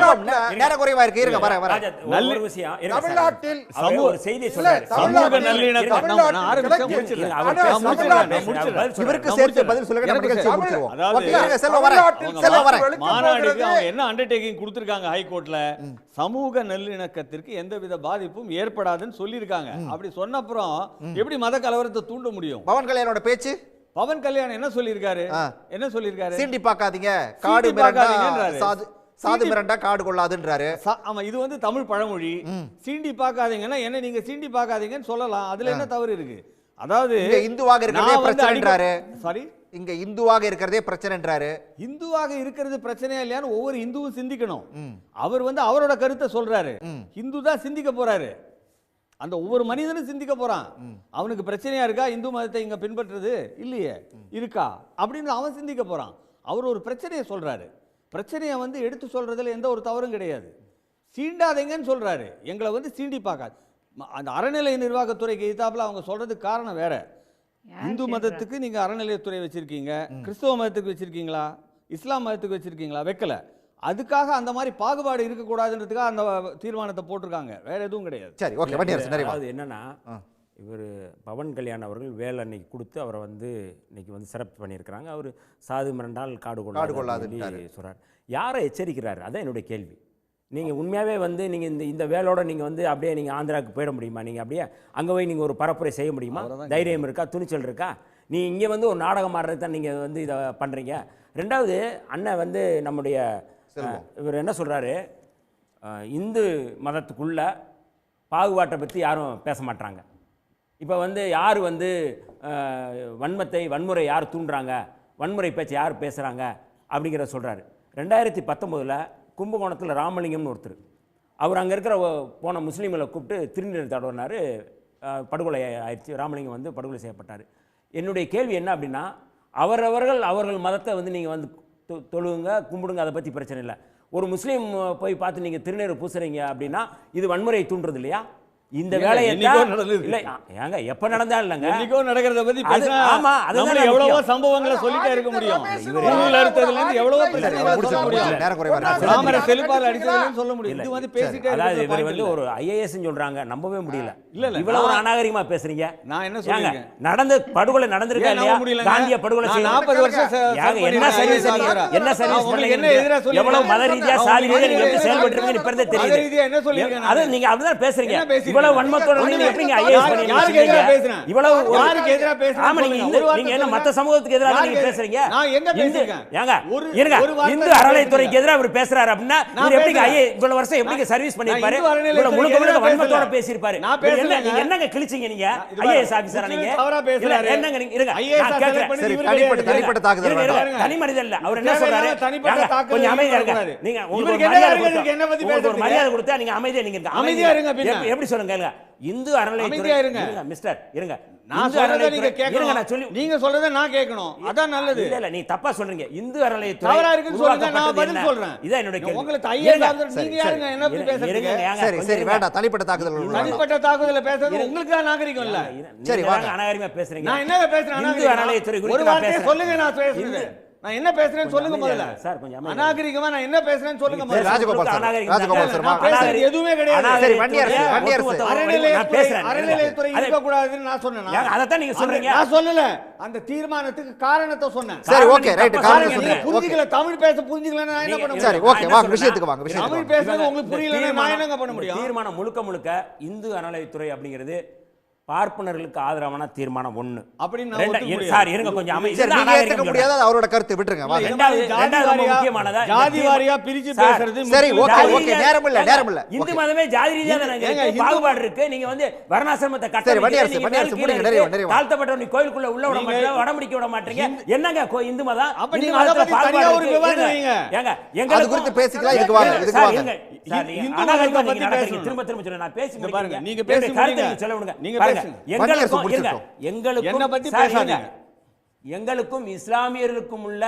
நேர குறைவா இருக்கு, இருங்க வரேன். நல்ல விஷயம் தமிழ்நாட்டில் ஒரு செய்தி சொல்றாரு, சமூக நல்லிணக்கம். இவருக்கு சேர்த்து பதில் சொல்லுங்க, நம்ம நிகழ்ச்சி முடிச்சிடுவோம். அதாவது மாநாடுக்கு அவங்க என்ன அண்டர்டேக்கிங் கொடுத்திருக்காங்க ஹைகோர்ட்ல, சமூக நல்லிணக்கத்திற்கு எந்தவித பாதிப்பும் ஏற்படாதுன்னு சொல்லியிருக்காங்க. அப்படி சொன்னப்புறம் எப்படி மத கலவரத்தை தூண்ட முடியும்? பவன் கல்யாணோட பேச்சு, பவன் கல்யாணம் என்ன சொல்லியிருக்காரு, என்ன சொல்லியிருக்காரு, சீண்டி பார்க்காதீங்க, காடு மிரண்டா சாது மிரண்டா காடு கொள்ளாதுன்றாரு. ஆமா, இது வந்து தமிழ் பழமொழி. சீண்டி பார்க்காதீங்கன்னா என்ன, நீங்க சீண்டி பார்க்காதீங்கன்னு சொல்லலாம், அதுல என்ன தவறு இருக்கு? அதாவது இந்துவாக இருக்கிறதே பிரச்சனைன்றாரு. சாரி, இங்க இந்துவாக இருக்கிறதே பிரச்சனைன்றாரு. இந்துவாக இருக்கிறது பிரச்சனையா இல்லையான்னு ஒவ்வொரு இந்துவும் சிந்திக்கணும். அவர் வந்து அவரோட கருத்தை சொல்றாரு, இந்து தான் சிந்திக்க போறாரு, அந்த ஒவ்வொரு மனிதனும் சிந்திக்க போறான். அவனுக்கு பிரச்சனையா இருக்கா இந்து மதத்தை இங்க பின்பற்றுறது இல்லையே, இருக்கா அப்படின்னு அவன் சிந்திக்க போறான். அவர் ஒரு பிரச்சனையை சொல்றாரு, பிரச்சனையை வந்து எடுத்து சொல்றதுல எந்த ஒரு தவறும் கிடையாது. சீண்டாதீங்கன்னு சொல்றாரு, எங்களை வந்து சீண்டி பார்க்காது. அந்த அறநிலை நிர்வாகத்துறைக்கு எதிர்த்தாப்புல அவங்க சொல்றதுக்கு காரணம் வேற. இந்து மதத்துக்கு நீங்க அறநிலையத்துறை வச்சிருக்கீங்க, கிறிஸ்தவ மதத்துக்கு வச்சிருக்கீங்களா, இஸ்லாம் மதத்துக்கு வச்சிருக்கீங்களா? வைக்கல. அதுக்காக அந்த மாதிரி பாகுபாடு இருக்கக்கூடாதுன்றதுக்காக அந்த தீர்மானத்தை போட்டிருக்காங்க, வேற எதுவும் கிடையாது. சரி, ஓகே. அது என்னன்னா, இவர் பவன் கல்யாண் அவர்கள் வேலை அன்னைக்கு கொடுத்து அவரை வந்து இன்னைக்கு வந்து சிறப்பு பண்ணியிருக்கிறாங்க. அவர் சாது மிரண்டால் காடு கொள்ளாது சொல்றார். யாரை எச்சரிக்கிறாரு? அதான் என்னுடைய கேள்வி. நீங்கள் உண்மையாகவே வந்து நீங்கள் இந்த வேலோட நீங்கள் வந்து அப்படியே நீங்கள் ஆந்திராவுக்கு போயிட முடியுமா? நீங்கள் அப்படியே அங்கே போய் நீங்கள் ஒரு பரப்புரை செய்ய முடியுமா? தைரியம் இருக்கா? துணிச்சல் இருக்கா? நீ இங்கே வந்து ஒரு நாடகம் ஆடுறது தான் நீங்கள் வந்து இதை பண்ணுறீங்க. ரெண்டாவது, அண்ணன் வந்து நம்முடைய இவர் என்ன சொல்கிறாரு, இந்து மதத்துக்குள்ள பாகுபாட்டை பற்றி யாரும் பேச மாட்டாங்க. இப்போ வந்து யார் வந்து வன்முறை யார் தூண்டுறாங்க, வன்முறை பேச்சை யார் பேசுகிறாங்க அப்படிங்கிறத சொல்கிறாரு. 2019 கும்பகோணத்தில் ராமலிங்கம்னு ஒருத்தர், அவர் அங்கே இருக்கிற போன முஸ்லீம்களை கூப்பிட்டு திருநீர் தடவினார், படுகொலை ஆயிடுச்சு. ராமலிங்கம் வந்து படுகொலை செய்யப்பட்டார். என்னுடைய கேள்வி என்ன அப்படின்னா, அவர்கள் மதத்தை வந்து நீங்கள் வந்து தொழுவுங்க, கும்பிடுங்க, அதை பற்றி பிரச்சனை இல்லை. ஒரு முஸ்லீம் போய் பார்த்து நீங்கள் திருநீர் பூசுறீங்க அப்படின்னா இது வன்முறையை தூண்டுறது இல்லையா? இந்த வேலையை இல்லை ஏங்க எப்ப நடந்தா இல்லைங்க, என்னைக்கோ நடக்கிறத பத்தி பேசினா நம்ம எவ்வளவோ சம்பவங்களை சொல்லிட்டே இருக்க முடியும். இவரு அறுத்ததுல இருந்து எவ்வளவோ பிரச்சனைகளை சொல்ல முடியும். ராமரை செல்பால் அடிச்சதுன்னு சொல்ல முடியும். இது வந்து பேசிட்டே அதாவது இவர் வந்து ஒரு ஐஏஎஸ் சொல்றாங்க, நம்பவே முடியல. இல்ல இவ்வளவு அநாகரிகமா பேசுறீங்க. நான் என்ன சொல்றேன், நடந்த படுகொலை நடந்திருக்கா இல்லையா? காந்திய படுகொலை 40 வருஷம் என்ன சர்வீஸ் என்ன சர்வீஸ் பண்ணீங்க? எவ்வளவு மத ரீதியா சாதி ரீதியா நீங்க எப்படி செயல்பட்டு இருக்கீங்க இப்ப தெரியுது. அது நீங்க அப்படிதான் பேசுறீங்க. இவ்வளவு வன்மத்தோட நீங்க எப்படிங்க ஐஏஎஸ் பண்ணீங்க? யாருக்கு எதிரா பேசுறேன்? இவ்வளவு யாருக்கு எதிரா பேசுறேன்? ஆமா, நீங்க என்ன மத்த சமூகத்துக்கு எதிரா நீங்க பேசுறீங்க? நான் எங்க பேசுறேன்? ஏங்க இருங்க, இந்து அறநிலையத்துறைக்கு எதிரா அவர் பேசுறாரு அப்படினா இவர் எப்படிங்க இவ்வளவு வருஷம் எப்படிங்க சர்வீஸ் பண்ணிருப்பாரு? இவ்வளவு முழுக்க வன்மத்தோட பேசியிருப்பாரு. நீங்க என்னங்க கிழிச்சீங்க? நீங்க ஐஏஎஸ் ஆபீசரா நீங்க? இல்ல என்னங்க நீங்க இருங்க, நான் கேக்குறேன். சரி, தனிப்பட்ட தாக்குதல் தனி மனிதன் இல்ல. அவர் என்ன சொல்றாரு? கொஞ்சம் அமைதியா இருங்க. நீங்க உங்களுக்கு மரியாதை கொடுத்தா நீங்க அமைதியா நீங்க அமைதியா இருங்க. எப்படி சொல்லுங்க? இந்து அறநிலையத்துறை இருங்க மிஸ்டர் இருங்க. நான் சொல்றத நீங்க கேட்கணும். நான் சொல்லி நீங்க சொல்றத நான் கேட்கணும். அதான் நல்லது. இல்ல இல்ல, நீ தப்பா சொல்றீங்க. இந்து அறநிலையத்துறை தவறா இருக்குன்னு சொல்லுங்க, நான் பதில் சொல்றேன். இதான் என்னோட கேள்வி. உங்களுக்கு ஐஏஎஸ் ஆபீசர் நீங்க யாருங்க என்ன பத்தி பேசுறீங்க? சரி சரி, வேண்டாம் தனிப்பட்ட தாக்குதல்ல பேசுறது உங்களுக்கு தான் நாகரிகம் இல்ல. சரி வாங்க, அநாகரிகமா பேசுறீங்க. நான் என்ன பேசுறேன்? இந்து அறநிலையத்துறை குறித்து நான் பேசுறேன். சொல்லுங்க, நான் பேசுறேன். நான் என்ன பேசுறேன்னு சொல்லுங்க முதல்ல. சார் கொஞ்சம் அநாகரிகமா நான் என்ன பேசுறேன்னு சொல்லுங்க முதல்ல. ராஜகோபால் சார் பேசுறது எதுவுமே கிடையாது. சரி, வண்டியரசு அறநிலையத்துறை இருக்க கூடாதுன்னு நான் சொன்னேன். அத தான் நீங்க சொல்றீங்க. நான் சொல்லல, அந்த தீர்மானத்துக்கு காரணத்தை சொன்னேன். சரி ஓகே ரைட், காரணம் சொல்லுங்க. புரிஞ்சிக்கல, தமிழ் பேச புரிஞ்சிக்கலனா நான் என்ன பண்ண முடியும்? சரி ஓகே, வாங்க விஷயத்துக்கு வாங்க. தமிழ் பேசுறது உங்களுக்கு புரியலனா நான் என்னங்க பண்ண முடியும்? தீர்மானம் முழுக்க இந்து அறநிலையத்துறை அப்படிங்கிறது பார்ப்பனர்களுக்கு ஆதரவான தீர்மானம் 1 அப்படின்னு. சார் இருங்க கொஞ்சம் அமைதியா இருக்க முடியாது, அவரோட கருத்து விட்டுருங்க. ரெண்டாவது முக்கியமானதா ஜாதி வாரியா பிரிச்சு பேசுறது. சரி ஓகே ஓகே, நேரம் இல்ல. இந்து மதமே ஜாதி ரீதியா தான் பாகுபாடு இருக்கு. நீங்க வந்து வர்ணாசிரமத்தை கட்டமைக்கிறீங்க, தாழ்த்தப்பட்டவங்க கோயிலுக்குள்ள உள்ள விட மாட்டீங்க, வடம்பிடிக்க விட மாட்டீங்க. என்னங்க இந்து மதம்? அப்ப நீங்க அத பத்தி தனியா ஒரு விவாதம் வைங்க. ஏங்க எங்களுக்கு குறித்து பேசிக்கலாம். இதுக்கு வாங்க. இந்து மதத்தை பத்தி பேசுங்க. திரும்ப சொல்ல நான் பேசி முடிங்க. நீங்க பேசி முடிங்க, சொல்ல விடுங்க. நீங்க எங்களுக்கும் இஸ்லாமியர்களுக்கும் உள்ள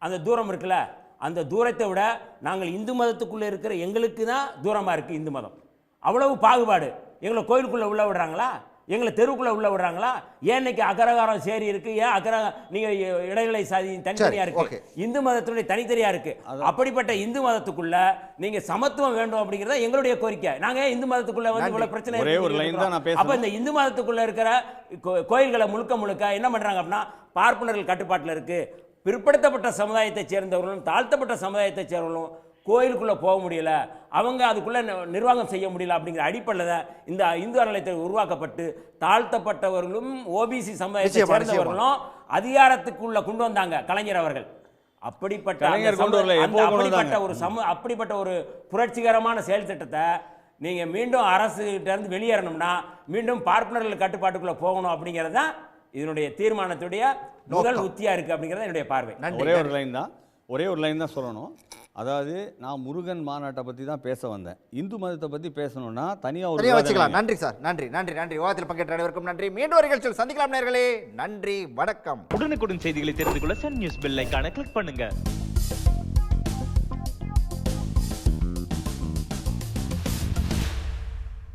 அந்த தூரம் இருக்குல்ல, அந்த தூரத்தை விட நாங்கள் இந்து மதத்துக்குள்ள இருக்கிற எங்களுக்கு தான் தூரமா இருக்கு இந்து மதம். அவ்வளவு பாகுபாடு. எங்களை கோயிலுக்குள்ள உள்ள விடுறாங்களா? எங்களை தெருவுக்குள்ள உள்ள விடுறாங்களா? ஏன் இன்னைக்கு அகரகாரம் சேரி இருக்கு? ஏன் நீங்க இடைநிலை சாதி தனித்தனியா இருக்கு, இந்து மதத்துடைய தனித்தனியா இருக்கு. அப்படிப்பட்ட இந்து மதத்துக்குள்ள நீங்க சமத்துவம் வேண்டும் அப்படிங்கறத எங்களுடைய கோரிக்கை. நாங்க இந்து மதத்துக்குள்ள வந்து இவ்வளவு பிரச்சனை. அப்ப இந்த இந்து மதத்துக்குள்ள இருக்கிற கோயில்களை முழுக்க என்ன பண்றாங்க அப்படின்னா, பார்ப்பனர்கள் கட்டுப்பாட்டுல இருக்கு. பிற்படுத்தப்பட்ட சமுதாயத்தை சேர்ந்தவர்களும் தாழ்த்தப்பட்ட சமுதாயத்தை சேர்ந்தவர்களும் கோயிலுக்குள்ள போக முடியல, அவங்க அதுக்குள்ள நிர்வாகம் செய்ய முடியல. அப்படிங்கிற அடிப்படையில் இந்த இந்து அறநிலையத்துறை உருவாக்கப்பட்டு தாழ்த்தப்பட்டவர்களும் ஓபிசி சமுதாயத்தை சேர்ந்தவர்களும் அதிகாரத்துக்குள்ள கொண்டு வந்தாங்க கலைஞர் அவர்கள். அப்படிப்பட்ட ஒரு புரட்சிகரமான செயல் திட்டத்தை நீங்க மீண்டும் அரசு கிட்ட இருந்து வெளியேறணும்னா மீண்டும் பார்ப்பனர்கள் கட்டுப்பாட்டுக்குள்ள போகணும் அப்படிங்கிறது தான் இதனுடைய தீர்மானத்துடைய முதல் உத்தியா இருக்கு அப்படிங்கிறது என்னுடைய பார்வை. ஒரே ஒரு லைன் தான் சொல்லணும். அதாவது நான் முருகன் மாநாட்டை பற்றி தான் பேச வந்தேன். இந்து மதத்தை பற்றி பேசணும்னா தனியாக வச்சுக்கலாம். நன்றி சார், நன்றி. விவாதத்தில் பங்கேற்ற அனைவருக்கும் நன்றி. மீண்டும் ஒரு நிகழ்ச்சியில் சந்திக்கலாம் நேயர்களே. நன்றி, வணக்கம். உடனுக்குடன் செய்திகளை தெரிந்து கொள்ள சன் நியூஸ் பெல் ஐகானை கிளிக் பண்ணுங்க.